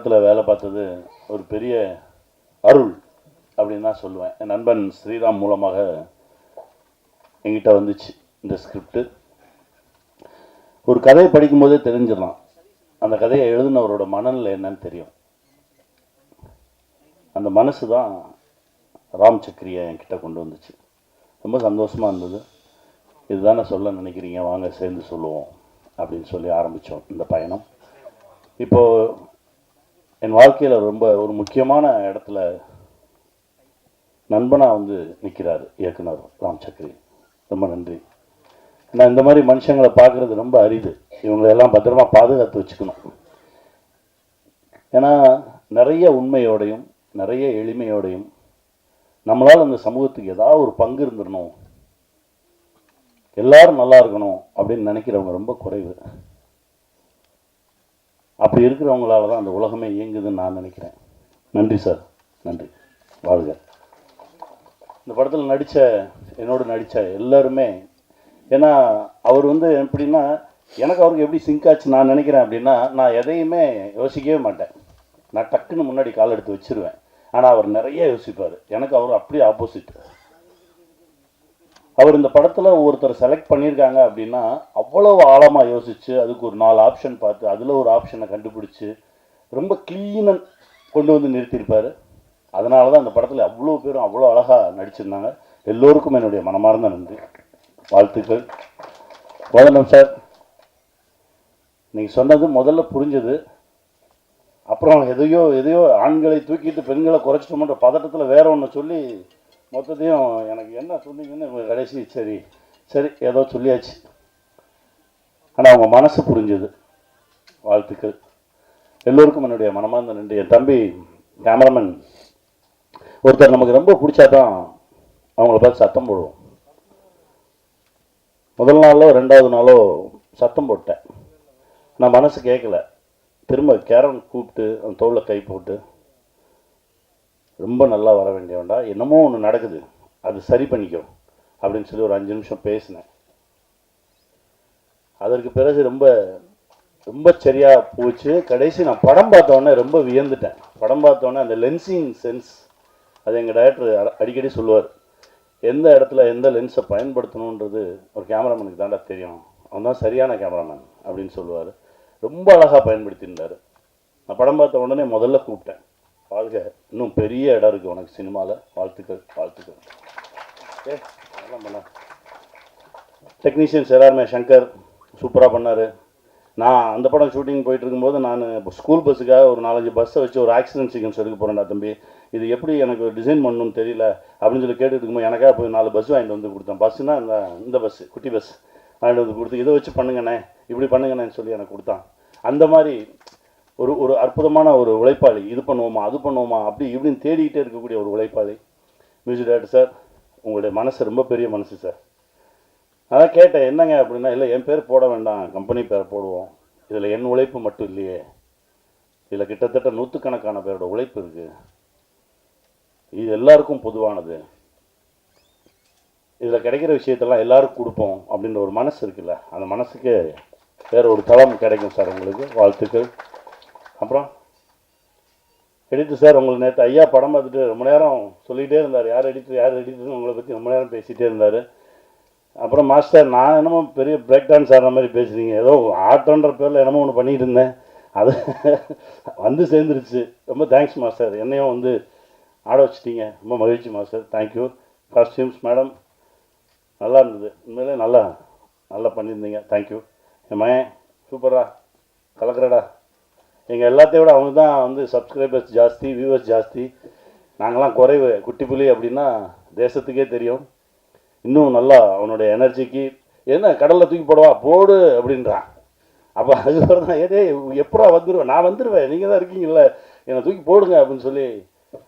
படத்தில் வேலை பார்த்தது ஒரு பெரிய அருள் அப்படின்னு தான் சொல்லுவேன். என் நண்பன் ஸ்ரீராம் மூலமாக என்கிட்ட வந்துச்சு இந்த ஸ்கிரிப்டு. ஒரு கதையை படிக்கும்போதே தெரிஞ்சிடலாம் அந்த கதையை எழுதினவரோட மனநிலை என்னன்னு தெரியும். அந்த மனசு தான் ராம் சக்ரியை என்கிட்ட கொண்டு வந்துச்சு. ரொம்ப சந்தோஷமாக இருந்தது. இதுதானே சொல்ல நினைக்கிறீங்க, வாங்க சேர்ந்து சொல்லுவோம் அப்படின்னு சொல்லி ஆரம்பித்தோம் இந்த பயணம். இப்போது என் வாழ்க்கையில் ரொம்ப ஒரு முக்கியமான இடத்துல நண்பனாக வந்து நிற்கிறார் இயக்குனர் ராம் சக்ரி. ரொம்ப நன்றி. நான் இந்த மாதிரி மனுஷங்களை பார்க்குறது ரொம்ப அரிது. இவங்களெல்லாம் பத்திரமா பாதுகாத்து வச்சுக்கணும். ஏன்னா நிறைய உண்மையோடையும் நிறைய எளிமையோடையும் நம்மளால் அந்த சமூகத்துக்கு ஏதாவது ஒரு பங்கு இருந்துடணும், எல்லாரும் நல்லா இருக்கணும் அப்படின்னு நினைக்கிறவங்க ரொம்ப குறைவு. அப்படி இருக்கிறவங்களால தான் அந்த உலகமே இயங்குதுன்னு நான் நினைக்கிறேன். நன்றி சார், நன்றி, வாழ்க. இந்த படத்தில் என்னோடு நடித்த எல்லாருமே, ஏன்னா அவர் வந்து எப்படின்னா எனக்கு அவருக்கு எப்படி சிங்க் ஆச்சு நான் நினைக்கிறேன் அப்படின்னா, நான் எதையுமே யோசிக்கவே மாட்டேன். நான் டக்குன்னு முன்னாடி கால் எடுத்து வச்சிருவேன். ஆனால் அவர் நிறைய யோசிப்பார். எனக்கு அவர் அப்படியே ஆப்போசிட். அவர் இந்த படத்தில் ஒருத்தர் செலக்ட் பண்ணியிருக்காங்க அப்படின்னா அவ்வளவு ஆழமாக யோசித்து அதுக்கு ஒரு 4 ஆப்ஷன் பார்த்து அதில் ஒரு ஆப்ஷனை கண்டுபிடிச்சி ரொம்ப க்ளீனாக கொண்டு வந்து நிறுத்தியிருப்பார். அதனால தான் அந்த படத்தில் அவ்வளோ பேரும் அவ்வளோ அழகாக நடிச்சிருந்தாங்க. எல்லோருக்கும் என்னுடைய மனமார்ந்த நன்றி, வாழ்த்துக்கள். கோதண்டம் சார், நீங்கள் சொன்னது முதல்ல புரிஞ்சது. அப்புறம் எதையோ ஆண்களை தூக்கிட்டு பெண்களை குறைச்சிட்டோம்ன்ற பதட்டத்தில் வேற ஒன்று சொல்லி மொத்தத்தையும் எனக்கு என்ன சொன்னீங்கன்னு கடைசி சரி ஏதோ சொல்லியாச்சு. ஆனால் அவங்க மனசு புரிஞ்சது. வாழ்த்துக்கள். எல்லோருக்கும் என்னுடைய மனமார்ந்த நன்றி. என் தம்பி கேமராமேன் ஒருத்தர் நமக்கு ரொம்ப பிடிச்சா தான் அவங்கள பார்த்து சத்தம் போடுவோம். முதல் நாளோ 2வது நாளோ சத்தம் போட்டேன். நான் மனசு கேட்கல. திரும்ப கேரன் கூப்பிட்டு அந்த தோளில் கை போட்டு, ரொம்ப நல்லா வர வேண்டியவன்டா, என்னமோ ஒன்று நடக்குது, அது சரி பண்ணிக்கோ அப்படின்னு சொல்லி ஒரு 5 நிமிஷம் பேசினேன். அதற்கு பிறகு ரொம்ப ரொம்ப சரியாக போச்சு. கடைசி நான் படம் பார்த்தோன்னே ரொம்ப வியந்துட்டேன். படம் பார்த்தோன்னே அந்த லென்சிங் சென்ஸ், அது எங்கள் டைரக்டர் அடிக்கடி சொல்லுவார். எந்த இடத்துல எந்த லென்ஸை பயன்படுத்தணுன்றது ஒரு கேமராமேனுக்கு தாண்டா தெரியும், அவன் தான் சரியான கேமராமேன் அப்படின்னு சொல்லுவார். ரொம்ப அழகாக பயன்படுத்தியிருந்தார். நான் படம் பார்த்த உடனே முதல்ல கூப்பிட்டேன், வாழ்க, இன்னும் பெரிய இடம் இருக்குது உனக்கு சினிமாவில், வாழ்த்துக்கள் வாழ்த்துக்கள். அதெல்லாம் பண்ண டெக்னீஷியன்ஸ் எல்லாருமே, சங்கர் சூப்பராக பண்ணார். நான் அந்த படம் ஷூட்டிங் போயிட்டு இருக்கும்போது நான் ஸ்கூல் பஸ்ஸுக்காக ஒரு 4-5 பஸ்ஸை வச்சு ஒரு ஆக்சிடென்ட் சீக்வன்ஸ் எடுக்க போகிறேன்டா தம்பி, இது எப்படி எனக்கு டிசைன் பண்ணணும்னு தெரியல அப்படின்னு சொல்லி கேட்டுட்டு இருக்கும்போது எனக்காக போய் 4 பஸ் வாங்கிட்டு வந்து கொடுத்தேன். பஸ்ஸுனா இந்த பஸ், குட்டி பஸ் வாங்கிட்டு வந்து கொடுத்து, இதை வச்சு பண்ணுங்கண்ணே, இப்படி பண்ணுங்கண்ணேன்னு சொல்லி எனக்கு கொடுத்தான். அந்த மாதிரி ஒரு அற்புதமான ஒரு உழைப்பாளி. இது பண்ணுவோமா அது பண்ணுவோமா அப்படி இப்படின்னு தேடிக்கிட்டே இருக்கக்கூடிய ஒரு உழைப்பாளி. மியூசிக் டைரக்டர் சார், உங்களுடைய மனசு ரொம்ப பெரிய மனசு சார். அதான் கேட்டேன், என்னங்க அப்படின்னா, இல்லை என் பேர் போட வேண்டாம், கம்பெனி பேர் போடுவோம், இதில் என் உழைப்பு மட்டும் இல்லையே, இதில் கிட்டத்தட்ட 100கணக்கான பேரோட உழைப்பு இருக்குது, இது எல்லாருக்கும் பொதுவானது, இதில் கிடைக்கிற விஷயத்தெல்லாம் எல்லாருக்கும் கொடுப்போம் அப்படின்ற ஒரு மனசு இருக்குல்ல, அந்த மனசுக்கு வேறு ஒரு தளம் கிடைக்கும் சார். உங்களுக்கு வாழ்த்துக்கள். அப்புறம் எடிட்டர் சார், உங்களுக்கு நேற்று ஐயா படம் பார்த்துட்டு ரொம்ப நேரம் சொல்லிகிட்டே இருந்தார், யார் எடிட்டர்னு உங்களை பற்றி ரொம்ப நேரம் பேசிகிட்டே இருந்தார். அப்புறம் மாஸ்டர், நான் என்னமோ பெரிய பிரேக் டான்ஸ் ஆடுற மாதிரி பேசுகிறீங்க, ஏதோ ஆட்டோன்ற பேரில் என்னமோ ஒன்று பண்ணிகிட்டு இருந்தேன், அது வந்து சேர்ந்துருச்சு. ரொம்ப தேங்க்ஸ் மாஸ்டர், என்னையும் வந்து ஆட வச்சிட்டீங்க, ரொம்ப மகிழ்ச்சி மாஸ்டர், தேங்க்யூ. காஸ்டியூம்ஸ் மேடம் நல்லா இருந்தது, உண்மையிலே நல்லா பண்ணியிருந்தீங்க, தேங்க்யூ. என் மகன் சூப்பரா கலக்கிறடா. எங்கள் எல்லாத்தையும் விட அவங்க தான் வந்து சப்ஸ்கிரைபர்ஸ் ஜாஸ்தி, வியூவர்ஸ் ஜாஸ்தி, நாங்களாம் குறைவு, குட்டி புலி அப்படின்னா தேசத்துக்கே தெரியும். இன்னும் நல்லா அவனுடைய எனர்ஜிக்கு, என்ன கடலில் தூக்கி போடவா போடு அப்படின்றான். அப்போ அதுக்கப்புறம் தான் எப்படா வந்துடுவேன், நான் வந்துடுவேன், நீங்கள் தான் இருக்கீங்கல்ல, என்னை தூக்கி போடுங்க அப்படின்னு சொல்லி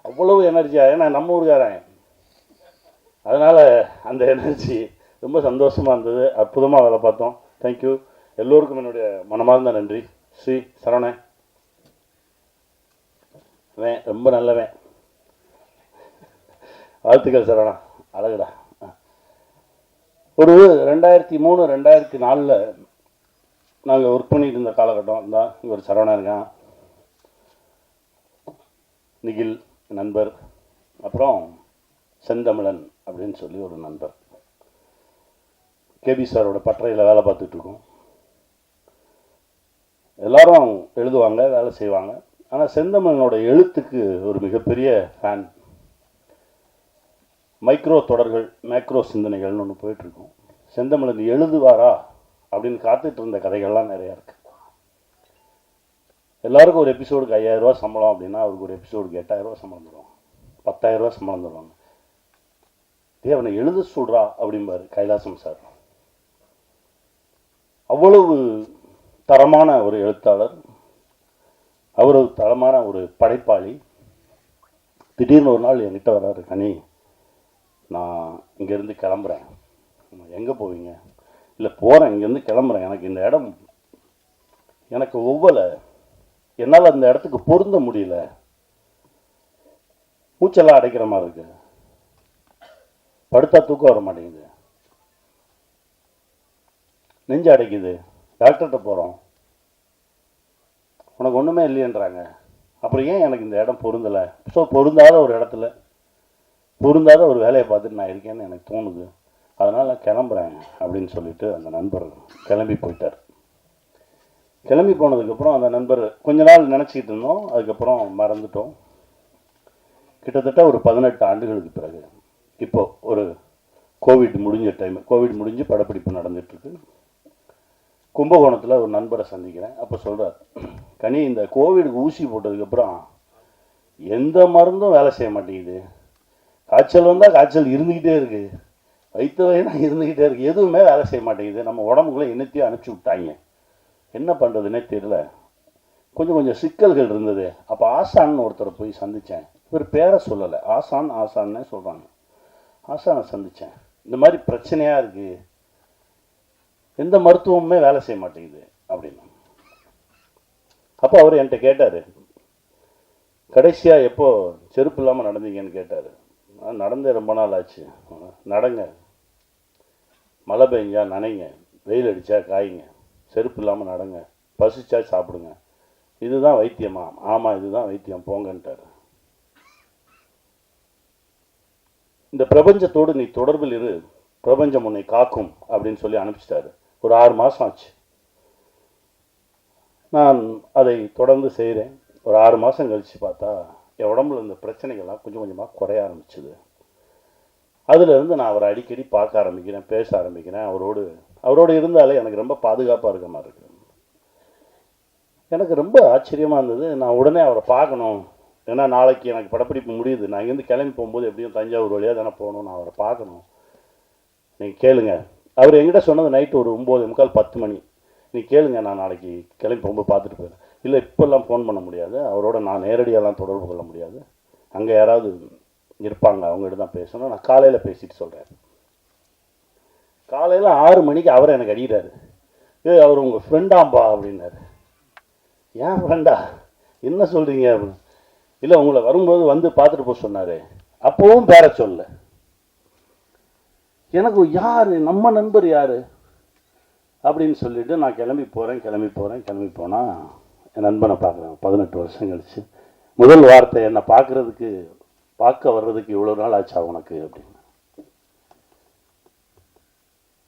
அவ்வளவு எனர்ஜியாக, ஏன்னா நம்ம ஊருக்காரன், அதனால் அந்த எனர்ஜி ரொம்ப சந்தோஷமாக இருந்தது. அற்புதமாக வேலை பார்த்தோம். தேங்க்யூ. எல்லோருக்கும் என்னுடைய மனமார்ந்த நன்றி. ஸ்ரீ சரவணன் ரொம்ப நல்லவன், வாழ்த்துக்கள் சரவணா, அழகுடா. ஒரு 2003-2004 நாங்கள் ஒர்க் பண்ணிட்டு இருந்த காலகட்டம் தான். இவர் சரவணா இருக்கான். நிகில் நண்பர், அப்புறம் செந்தமிழன் அப்படின்னு சொல்லி ஒரு நண்பர். கேபி சாரோட பட்டறையில் வேலை பார்த்துட்ருக்கோம். எல்லாரும் எழுதுவாங்க, வேலை செய்வாங்க. ஆனால் செந்தமிழனோட எழுத்துக்கு ஒரு மிகப்பெரிய ஃபேன். மைக்ரோ தொடர்கள், மேக்ரோ சிந்தனைகள்னு ஒன்று போயிட்டுருக்கோம். செந்தமிழன் எழுதுவாரா அப்படின்னு காத்துட்டு இருந்த கதைகள்லாம் நிறையா இருக்குது. எல்லாருக்கும் ஒரு எபிசோடுக்கு 5000 ரூபா சம்பளம் அப்படின்னா அவருக்கு ஒரு எபிசோடுக்கு 8000 ரூபா சம்பளம் தருவாங்க, 10,000 ரூபா சம்பளம் தருவாங்க. அவனை எழுத சொல்றா அப்படிம்பாரு கைலாசம் சார். அவ்வளவு தரமான ஒரு எழுத்தாளர், அவ்வளவு தரமான ஒரு படைப்பாளி. திடீர்னு ஒரு நாள் என்கிட்ட வர்றாரு, கனி நான் இங்கேருந்து கிளம்புறேன். எங்கே போவீங்க? இல்லை போகிறேன், இங்கேருந்து கிளம்புறேன், எனக்கு இந்த இடம் எனக்கு ஒவ்வொரு என்னால் அந்த இடத்துக்கு பொருந்த முடியல, மூச்செல்லாம் அடைக்கிற மாதிரி இருக்கு, படுத்தா தூக்கம் வர மாட்டேங்குது, நெஞ்சு அடைக்குது, டாக்டர்கிட்ட போகிறோம், உனக்கு ஒன்றுமே இல்லையன்றாங்க. அப்புறம் ஏன் எனக்கு இந்த இடம் பொருந்தலை? ஸோ பொருந்தாத ஒரு இடத்துல பொருந்தாத ஒரு வேலையை பார்த்துட்டு நான் இருக்கேன்னு எனக்கு தோணுது, அதனால் நான் கிளம்புறேன் அப்படின்னு சொல்லிட்டு அந்த நண்பர் கிளம்பி போயிட்டார். கிளம்பி போனதுக்கப்புறம் அந்த நண்பர் கொஞ்ச நாள் நினச்சிக்கிட்டு இருந்தோம், அதுக்கப்புறம் மறந்துட்டோம். கிட்டத்தட்ட ஒரு 18 ஆண்டுகளுக்கு பிறகு இப்போ ஒரு கோவிட் முடிஞ்ச டைம், கோவிட் முடிஞ்சு படப்பிடிப்பு நடந்துகிட்ருக்கு. கும்பகோணத்தில் ஒரு நண்பரை சந்திக்கிறேன். அப்போ சொல்கிறார், கனி இந்த கோவிடுக்கு ஊசி போட்டதுக்கப்புறம் எந்த மருந்தும் வேலை செய்ய மாட்டேங்குது, காய்ச்சல் வந்தால் காய்ச்சல் இருந்துக்கிட்டே இருக்குது, வயிற்று வயினா இருந்துக்கிட்டே இருக்குது, எதுவுமே வேலை செய்ய மாட்டேங்குது, நம்ம உடம்புக்குள்ளே என்னத்தையும் அனுப்பிச்சி விட்டாங்க, என்ன பண்ணுறதுனே தெரியல, கொஞ்சம் கொஞ்சம் சிக்கல்கள் இருந்தது. அப்போ ஆசான்னு ஒருத்தரை போய் சந்தித்தேன், இவர் பேரை சொல்லலை, ஆசான்னே சொல்கிறாங்க. ஆசானை சந்தித்தேன், இந்த மாதிரி பிரச்சனையாக இருக்குது, எந்த மருத்துவமுமே வேலை செய்ய மாட்டேங்குது அப்படின்னு. அப்போ அவர் என்கிட்ட கேட்டார், கடைசியாக எப்போ செருப்பு இல்லாமல் நடந்தீங்கன்னு கேட்டார். நடந்தே ரொம்ப நாள் ஆச்சு. நடங்க, மழை பெஞ்சா நனைங்க, வெயில் அடித்தா காய்ங்க, செருப்பு இல்லாமல் நடங்க, பசிச்சா சாப்பிடுங்க, இதுதான் வைத்தியமா? ஆமாம் இதுதான் வைத்தியம், போங்கன்ட்டார். இந்த பிரபஞ்சத்தோடு நீ தொடர்பில் இரு, பிரபஞ்சம் உன்னை காக்கும் அப்படின்னு சொல்லி அனுப்பிச்சிட்டாரு. ஒரு 6 மாதம் ஆச்சு. நான் அதை தொடர்ந்து செய்கிறேன். ஒரு 6 மாதம் கழித்து பார்த்தா என் உடம்புல இந்த பிரச்சனைகள்லாம் கொஞ்சம் கொஞ்சமாக குறைய ஆரம்பிச்சுது. அதிலிருந்து நான் அவரை அடிக்கடி பார்க்க ஆரம்பிக்கிறேன், பேச ஆரம்பிக்கிறேன். அவரோடு இருந்தாலே எனக்கு ரொம்ப பாதுகாப்பாக இருக்க மாதிரி இருக்கு. எனக்கு ரொம்ப ஆச்சரியமாக இருந்தது. நான் உடனே அவரை பார்க்கணும், ஏன்னா நாளைக்கு எனக்கு படப்பிடிப்பு முடியுது, நான் இங்கேருந்து கிளம்பி போகும்போது எப்படியும் தஞ்சாவூர் வழியாக தானே போகணும், நான் அவரை பார்க்கணும், நீங்கள் கேளுங்க. அவர் என்கிட்ட சொன்னது நைட்டு ஒரு 9:45 10 மணி. நீ கேளுங்க, நான் நாளைக்கு கிளம்பி போகும்போது பார்த்துட்டு போயிடுறேன். இல்லை இப்போல்லாம் ஃபோன் பண்ண முடியாது, அவரோட நான் நேரடியாலாம் தொடர்பு கொள்ள முடியாது, அங்கே யாராவது இருப்பாங்க, அவங்ககிட்ட தான் பேசணும், நான் காலையில் பேசிட்டு சொல்கிறேன். காலையில் 6 மணிக்கு அவரை எனக்கு அடிக்கிறாரு, அவர் உங்கள் ஃப்ரெண்டாம்பா அப்படின்னாரு. ஏன் ஃப்ரெண்டா, என்ன சொல்கிறீங்க அப்படின்னு. இல்லை உங்களை வரும்போது வந்து பார்த்துட்டு போக சொன்னார், அப்போவும் பேர சொல்ல. எனக்கு யார் நம்ம நண்பர் யார் அப்படின்னு சொல்லிட்டு நான் கிளம்பி போனால் என் நண்பனை பார்க்குறேன். 18 வருஷம் கழிச்சு முதல் வார்த்தை, என்னை பார்க்க வர்றதுக்கு இவ்வளோ நாள் ஆச்சா உனக்கு அப்படின்னு.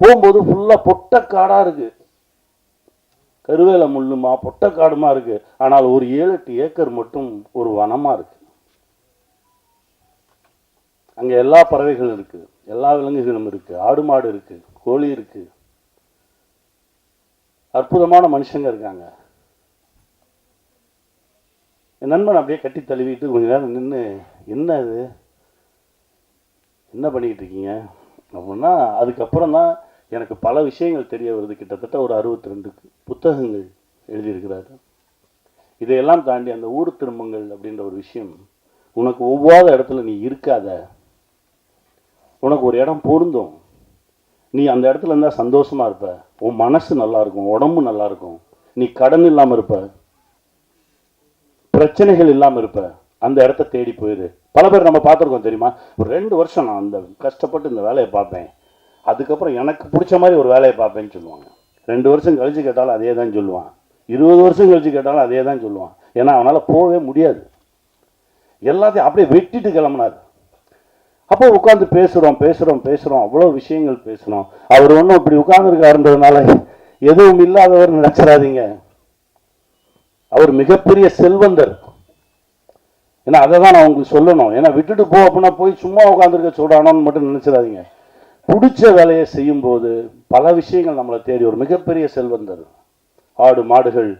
போகும்போது ஃபுல்லாக பொட்டக்காடாக இருக்குது, கருவேல முள்ளுமா பொட்டக்காடுமா இருக்குது. ஆனால் ஒரு 7-8 ஏக்கர் மட்டும் ஒரு வனமாக இருக்குது. அங்கே எல்லா பறவைகளும் இருக்குது, எல்லா விலங்குகளும் இருக்குது, ஆடு மாடு இருக்குது, கோழி இருக்குது, அற்புதமான மனுஷங்க இருக்காங்க. என் நண்பன் அப்படியே கட்டி தழுவிட்டு கொஞ்ச நேரம் நின்று, என்ன இது, என்ன பண்ணிக்கிட்டு இருக்கீங்க அப்படின்னா, அதுக்கப்புறம் தான் எனக்கு பல விஷயங்கள் தெரிய வருது. கிட்டத்தட்ட ஒரு 62 புத்தகங்கள் எழுதியிருக்கிறாரு. இதையெல்லாம் தாண்டி அந்த ஊர் திரும்பங்கள் அப்படின்ற ஒரு விஷயம், உனக்கு ஒவ்வாத இடத்துல நீ இருக்காத, உனக்கு ஒரு இடம் பொருந்தும், நீ அந்த இடத்துல இருந்தால் சந்தோஷமாக இருப்ப, உன் மனசு நல்லாயிருக்கும், உடம்பு நல்லாயிருக்கும், நீ கடன் இல்லாமல் இருப்ப, பிரச்சனைகள் இல்லாமல் இருப்ப, அந்த இடத்த தேடி போயிரு. பல பேர் நம்ம பார்த்துருக்கோம் தெரியுமா, ஒரு 2 வருஷம் நான் அந்த கஷ்டப்பட்டு இந்த வேலையை பார்ப்பேன், அதுக்கப்புறம் எனக்கு பிடிச்ச மாதிரி ஒரு வேலையை பார்ப்பேன்னு சொல்லுவாங்க. 2 வருஷம் கழித்து கேட்டாலும் அதே தான் சொல்லுவான், 20 வருஷம் கழித்து கேட்டாலும் அதே தான் சொல்லுவான். ஏன்னா அவனால் போகவே முடியாது. எல்லாத்தையும் அப்படியே வெட்டிட்டு கிளம்புனார். அப்போ உட்காந்து பேசுகிறோம் அவ்வளோ விஷயங்கள் பேசுகிறோம். அவர் ஒன்றும் இப்படி உட்கார்ந்துருக்காருன்றதுனால எதுவும் இல்லாதவர் நினைச்சிடாதீங்க. அவர் மிகப்பெரிய செல்வந்தர். ஏன்னா அதை தான் நான் உங்களுக்கு சொல்லணும். ஏன்னா விட்டுட்டு போ அப்படின்னா போய் சும்மா உட்காந்துருக்க சொல்கிறானோன்னு மட்டும் நினச்சிடாதீங்க. பிடிச்ச வேலையை செய்யும்போது பல விஷயங்கள் நம்மளை தேடி ஒரு மிகப்பெரிய செல்வந்தர். ஆடு மாடுகள்,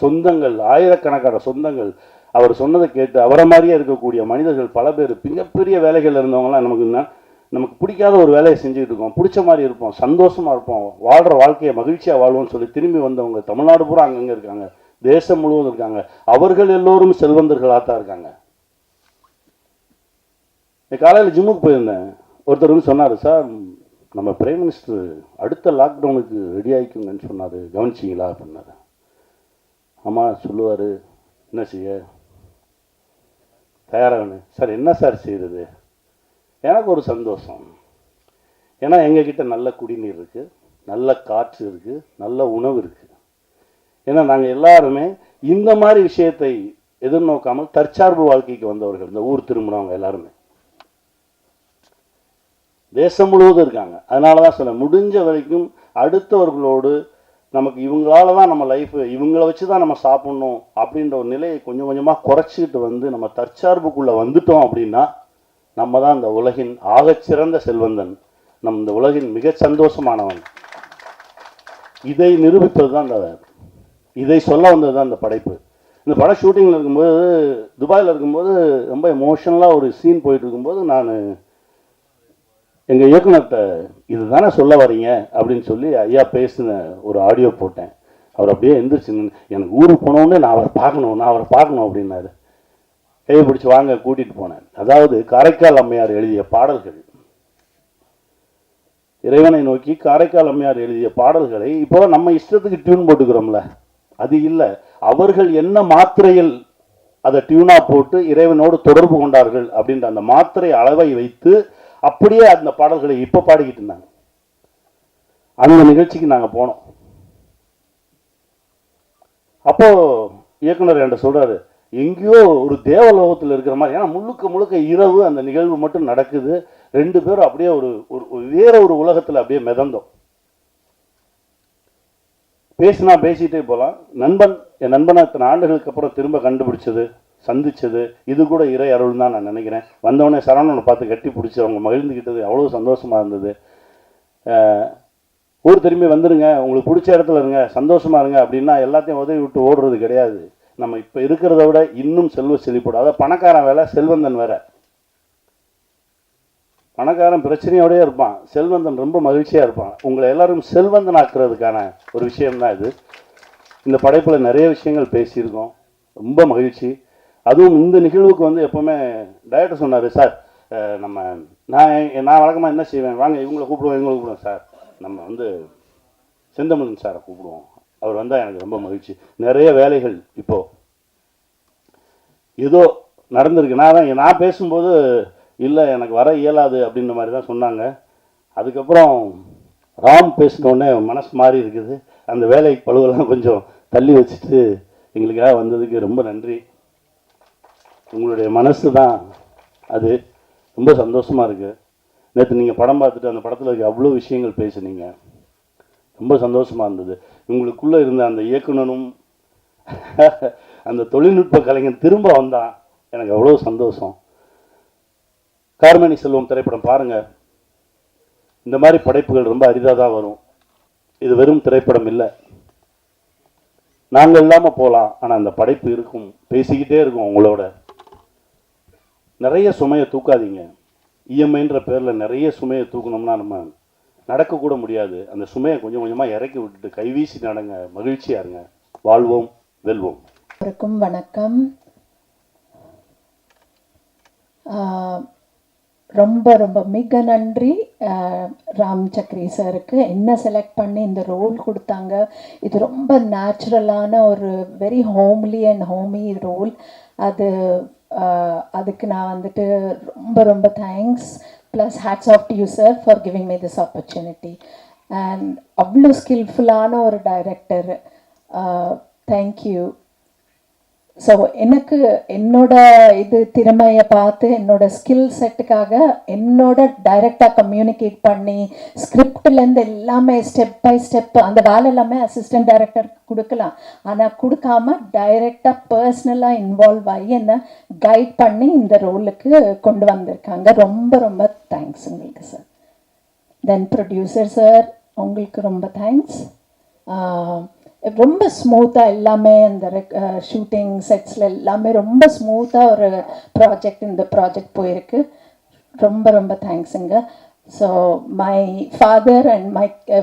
சொந்தங்கள், ஆயிரக்கணக்கான சொந்தங்கள். அவர் சொன்னதை கேட்டு அவரை மாதிரியே இருக்கக்கூடிய மனிதர்கள் பல பேர் மிகப்பெரிய வேலைகள் இருந்தவங்களாம் நமக்கு பிடிக்காத ஒரு வேலையை செஞ்சுக்கிட்டு இருக்கோம், பிடிச்ச மாதிரி இருப்போம், சந்தோஷமாக இருப்போம், வாழ்கிற வாழ்க்கையை மகிழ்ச்சியாக வாழ்வோம்னு சொல்லி திரும்பி வந்தவங்க தமிழ்நாடு பூரா அங்கங்கே இருக்காங்க, தேசம் முழுவதும் இருக்காங்க. அவர்கள் எல்லோரும் செல்வந்தர்களாக தான் இருக்காங்க. காலையில் ஜிம்முக்கு போயிருந்தேன். ஒருத்தர் வந்து சொன்னார், சார் நம்ம பிரைம் மினிஸ்டர் அடுத்த லாக்டவுனுக்கு ரெடி ஆகிக்குங்கன்னு சொன்னார், கவனிச்சிங்களா அப்படின்னாரு. ஆமாம் சொல்லுவார், என்ன செய்ய தயாராகணும் சார். என்ன சார் செய்கிறது? எனக்கு ஒரு சந்தோஷம். ஏன்னா எங்ககிட்ட நல்ல குடிநீர் இருக்குது, நல்ல காற்று இருக்குது, நல்ல உணவு இருக்குது. ஏன்னா நாங்கள் எல்லாருமே இந்த மாதிரி விஷயத்தை எதிர்நோக்காமல் தற்சார்பு வாழ்க்கைக்கு வந்தவர்கள். இந்த ஊர் திரும்பினவங்க எல்லாருமே தேசம் முழுவதும் இருக்காங்க. அதனால தான் சொல்ல முடிஞ்ச வரைக்கும் அடுத்தவர்களோடு நமக்கு இவங்களால தான் நம்ம லைஃப், இவங்களை வச்சு தான் நம்ம சாப்பிட்ணும் அப்படின்ற ஒரு நிலையை கொஞ்சம் கொஞ்சமாக குறைச்சிக்கிட்டு வந்து நம்ம தற்சார்புக்குள்ளே வந்துட்டோம் அப்படின்னா நம்ம தான் இந்த உலகின் ஆகச்சிறந்த செல்வந்தன், நம் இந்த உலகின் மிக சந்தோஷமானவன். இதை நிரூபிப்பது தான் இதை சொல்ல வந்தது தான் இந்த படைப்பு. இந்த படம் ஷூட்டிங்கில் இருக்கும்போது, துபாயில் இருக்கும்போது ரொம்ப எமோஷனலாக ஒரு சீன் போயிட்டு இருக்கும்போது நான் எங்கள் இயக்குனர்கிட்ட இது தானே சொல்ல வரீங்க அப்படின்னு சொல்லி ஐயா பேசின ஒரு ஆடியோ போட்டேன். அவர் அப்படியே எந்திரிச்சு, எனக்கு ஊருக்கு போனோடனே நான் அவரை பார்க்கணும் அப்படின்னாரு. கையை பிடிச்சி வாங்க கூட்டிகிட்டு போனேன். அதாவது காரைக்கால் அம்மையார் எழுதிய பாடல்கள், இறைவனை நோக்கி காரைக்கால் அம்மையார் எழுதிய பாடல்களை இப்போ நம்ம இஷ்டத்துக்கு டியூன் போட்டுக்கிறோம்ல, அது இல்லை. அவர்கள் என்ன மாத்திரையில் அதை டியூனா போட்டு இறைவனோடு தொடர்பு கொண்டார்கள் அப்படின்ற அந்த மாத்திரை அளவை வைத்து அப்படியே அந்த பாடல்களை இப்போ பாடிக்கிட்டு இருந்தாங்க. அந்த நிகழ்ச்சிக்கு நாங்கள் போனோம். அப்போ இயக்குனர் என்கிட்ட சொல்றாரு, எங்கேயோ ஒரு தேவலோகத்தில் இருக்கிற மாதிரி. ஏன்னா முழுக்க முழுக்க இரவு அந்த நிகழ்வு மட்டும் நடக்குது. ரெண்டு பேரும் அப்படியே ஒரு வேற ஒரு உலகத்தில் அப்படியே மிதந்தோம். பேசினா பேசிட்டே போகலாம். என் நண்பனை இத்தனை ஆண்டுகளுக்கு அப்புறம் திரும்ப கண்டுபிடிச்சது, சந்திச்சது, இது கூட இறை அருள் தான் நான் நினைக்கிறேன். வந்தவொடனே சரவணனை பார்த்து கட்டி பிடிச்சி அவங்க மகிழ்ந்துக்கிட்டது அவ்வளோ சந்தோஷமாக இருந்தது. ஊர் திரும்பி வந்துடுங்க, உங்களுக்கு பிடிச்ச இடத்துல இருங்க, சந்தோஷமாக இருங்க அப்படின்னா எல்லாத்தையும் உதவி விட்டு ஓடுறது கிடையாது. நம்ம இப்போ இருக்கிறத விட இன்னும் செல்வ செழிப்போடு, அதாவது பணக்காரன் வேலை, செல்வந்தன் வேற. பணக்காரன் பிரச்சனையோடய இருப்பான், செல்வந்தன் ரொம்ப மகிழ்ச்சியாக இருப்பான். உங்களை எல்லாரும் செல்வந்தன் ஆக்குறதுக்கான ஒரு விஷயம்தான் இது. இந்த படைப்பில் நிறைய விஷயங்கள் பேசியிருக்கோம், ரொம்ப மகிழ்ச்சி. அதுவும் இந்த நிகழ்வுக்கு வந்து எப்போவுமே டைரக்டர் சொன்னார், சார் நான் வழக்கமாக என்ன செய்வேன், வாங்க இவங்களை கூப்பிடுவோம் சார், நம்ம வந்து செந்தமிழன் சாரை கூப்பிடுவோம், அவர் வந்தால் எனக்கு ரொம்ப மகிழ்ச்சி. நிறைய வேலைகள் இப்போது ஏதோ நடந்திருக்கு. நான் பேசும்போது இல்லை எனக்கு வர இயலாது அப்படின்ற மாதிரி தான் சொன்னாங்க. அதுக்கப்புறம் ராம் பேசினோடனே மனசு மாறி இருக்குது. அந்த வேலை பழுவெல்லாம் கொஞ்சம் தள்ளி வச்சுட்டு எங்களுக்காக வந்ததுக்கு ரொம்ப நன்றி. உங்களுடைய மனசு தான் அது, ரொம்ப சந்தோஷமாக இருக்குது. நேற்று நீங்கள் படம் பார்த்துட்டு அந்த படத்தில் இருக்க அவ்வளோ விஷயங்கள் பேசுனீங்க, ரொம்ப சந்தோஷமாக இருந்தது. உங்களுக்குள்ளே இருந்த அந்த இயக்குனரும் அந்த தொழில்நுட்ப கலைஞன் திரும்ப வந்தான், எனக்கு அவ்வளோ சந்தோஷம். கார்மேனி செல்வம் திரைப்படம் பாருங்கள். இந்த மாதிரி படைப்புகள் ரொம்ப அரிதாக தான் வரும். இது வெறும் திரைப்படம் இல்லை, நாங்கள் இல்லாமல் போகலாம், ஆனால் அந்த படைப்பு இருக்கும், பேசிக்கிட்டே இருக்கும் உங்களோட. நிறைய சுமையை தூக்காதீங்க. இஎம்ஐன்ற பேரில் நிறைய சுமையை தூக்கணும்னா நம்ம நடக்கக்கூட முடியாது. அந்த சுமையை கொஞ்சம் கொஞ்சமாக இறக்கி விட்டுட்டு கைவீசி நடங்க, மகிழ்ச்சியாக இருங்க. வாழ்வோம், வெல்வோம். வணக்கம். ரொம்ப ரொம்ப மிக நன்றி ராம் சக்ரி சாருக்கு. என்ன செலக்ட் பண்ணி இந்த ரோல் கொடுத்தாங்க. இது ரொம்ப நேச்சுரலான ஒரு very homely and homey role. அதுக்கு நான் வந்துட்டு ரொம்ப ரொம்ப thanks. Plus hats off to you sir for giving me this opportunity. And அவ்வளோ ஸ்கில்ஃபுல்லான ஒரு டைரக்டர். தேங்க்யூ. ஸோ எனக்கு என்னோட இது திறமையை பார்த்து என்னோட ஸ்கில் செட்டுக்காக என்னோட டைரெக்டாக கம்யூனிகேட் பண்ணி ஸ்கிரிப்ட்லேருந்து எல்லாமே ஸ்டெப் பை ஸ்டெப் அந்த வேலை எல்லாமே அசிஸ்டன்ட் டைரக்டர் கொடுக்கலாம், ஆனால் கொடுக்காம டைரெக்டாக பர்சனலாக இன்வால்வ் ஆகி என்னை கைட் பண்ணி இந்த ரோலுக்கு கொண்டு வந்திருக்காங்க. ரொம்ப ரொம்ப தேங்க்ஸ் உங்களுக்கு சார். தென் ப்ரொடியூசர் சார், உங்களுக்கு ரொம்ப தேங்க்ஸ். ரொம்ப ஸ்மூத்தாக எல்லாமே அந்த ஷூட்டிங் செட்ஸில் எல்லாமே ரொம்ப ஸ்மூத்தாக ஒரு இந்த ப்ராஜெக்ட் போயிருக்கு. ரொம்ப ரொம்ப தேங்க்ஸுங்க. So my father and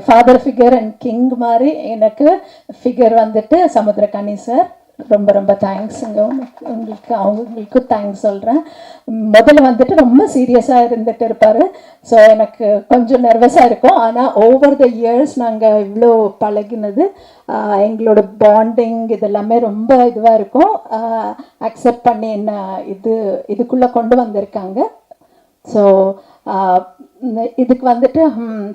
father figure and king மாதிரி எனக்கு ஃபிகர் வந்துட்டு சமுத்திரக்கனி சார். ரொம்ப ரொம்ப தேங்க்ஸுங்க அவங்களுக்கு தேங்க்ஸ் சொல்கிறேன். முதல்ல வந்துட்டு ரொம்ப சீரியஸாக இருந்துட்டு இருப்பார். ஸோ எனக்கு கொஞ்சம் நர்வஸாக இருக்கும். ஆனால் ஓவர் த இயர்ஸ் நாங்கள் இவ்வளோ பழகினது, எங்களோட பாண்டிங் இதெல்லாமே ரொம்ப இதுவாக இருக்கும். அக்செப்ட் பண்ணி என்ன இதுக்குள்ளே கொண்டு வந்திருக்காங்க. ஸோ இதுக்கு வந்துட்டு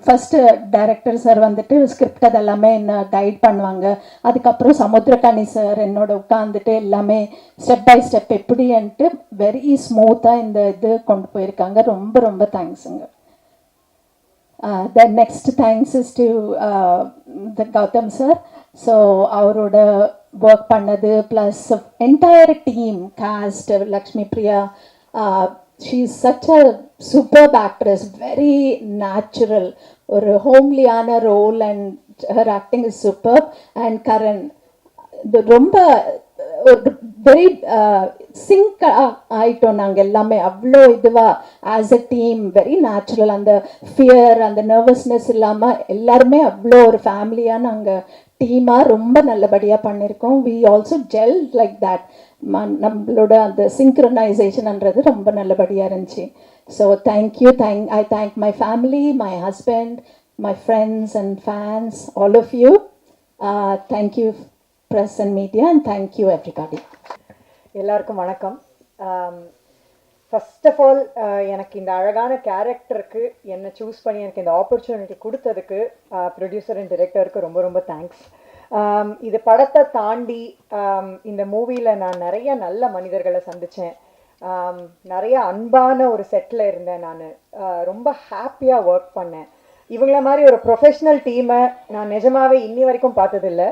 ஃபஸ்ட்டு டைரக்டர் சார் வந்துட்டு ஸ்கிரிப்ட் அதெல்லாமே என்ன கைட் பண்ணுவாங்க. அதுக்கப்புறம் சமுத்திரக்கனி சார் என்னோட உட்காந்துட்டு எல்லாமே ஸ்டெப் பை ஸ்டெப் எப்படின்ட்டு வெரி ஸ்மூத்தாக இந்த இது கொண்டு போயிருக்காங்க. ரொம்ப ரொம்ப தேங்க்ஸுங்க. The next thanks is to the Gautam sir. So அவரோட ஒர்க் பண்ணது plus entire team cast, Lakshmi Priya, she is such a superb actress, very natural, ஒரு ஹோம்லியான role and her acting is superb. And Karan, ரொம்ப வெரி சிங்க் ஆயிட்டோம் நாங்கள் எல்லாமே அவ்வளோ இதுவாக as a team, very natural. அந்த ஃபியர் அந்த நர்வஸ்னஸ் இல்லாமல் எல்லாருமே அவ்வளோ ஒரு ஃபேமிலியாக நாங்கள் டீமாக ரொம்ப நல்லபடியாக பண்ணியிருக்கோம். We also gel like that. நம்மளோட அந்த சிங்க்ரனைசேஷன்ன்றது ரொம்ப நல்லபடியாக இருந்துச்சு. So thank you. I thank my family, my husband, my friends and fans, all of you. Thank you press and media, and thank you everybody. எல்லாருக்கும் வணக்கம். ஃபர்ஸ்ட் ஆஃப் ஆல் எனக்கு இந்த அழகான கேரக்டருக்கு என்னை சூஸ் பண்ணி எனக்கு இந்த ஆப்பர்ச்சுனிட்டி கொடுத்ததுக்கு ப்ரொடியூசர் அண்ட் டிரெக்டருக்கு ரொம்ப ரொம்ப தேங்க்ஸ். இது படத்தை தாண்டி இந்த மூவியில் நான் நிறைய நல்ல மனிதர்களை சந்தித்தேன். நிறைய அன்பான ஒரு செட்டில் இருந்தேன். நான் ரொம்ப ஹாப்பியாக ஒர்க் பண்ணேன். இவங்கள மாதிரி ஒரு ப்ரொஃபஷ்னல் டீமை நான் நிஜமாகவே இன்னி வரைக்கும் பார்த்ததில்லை.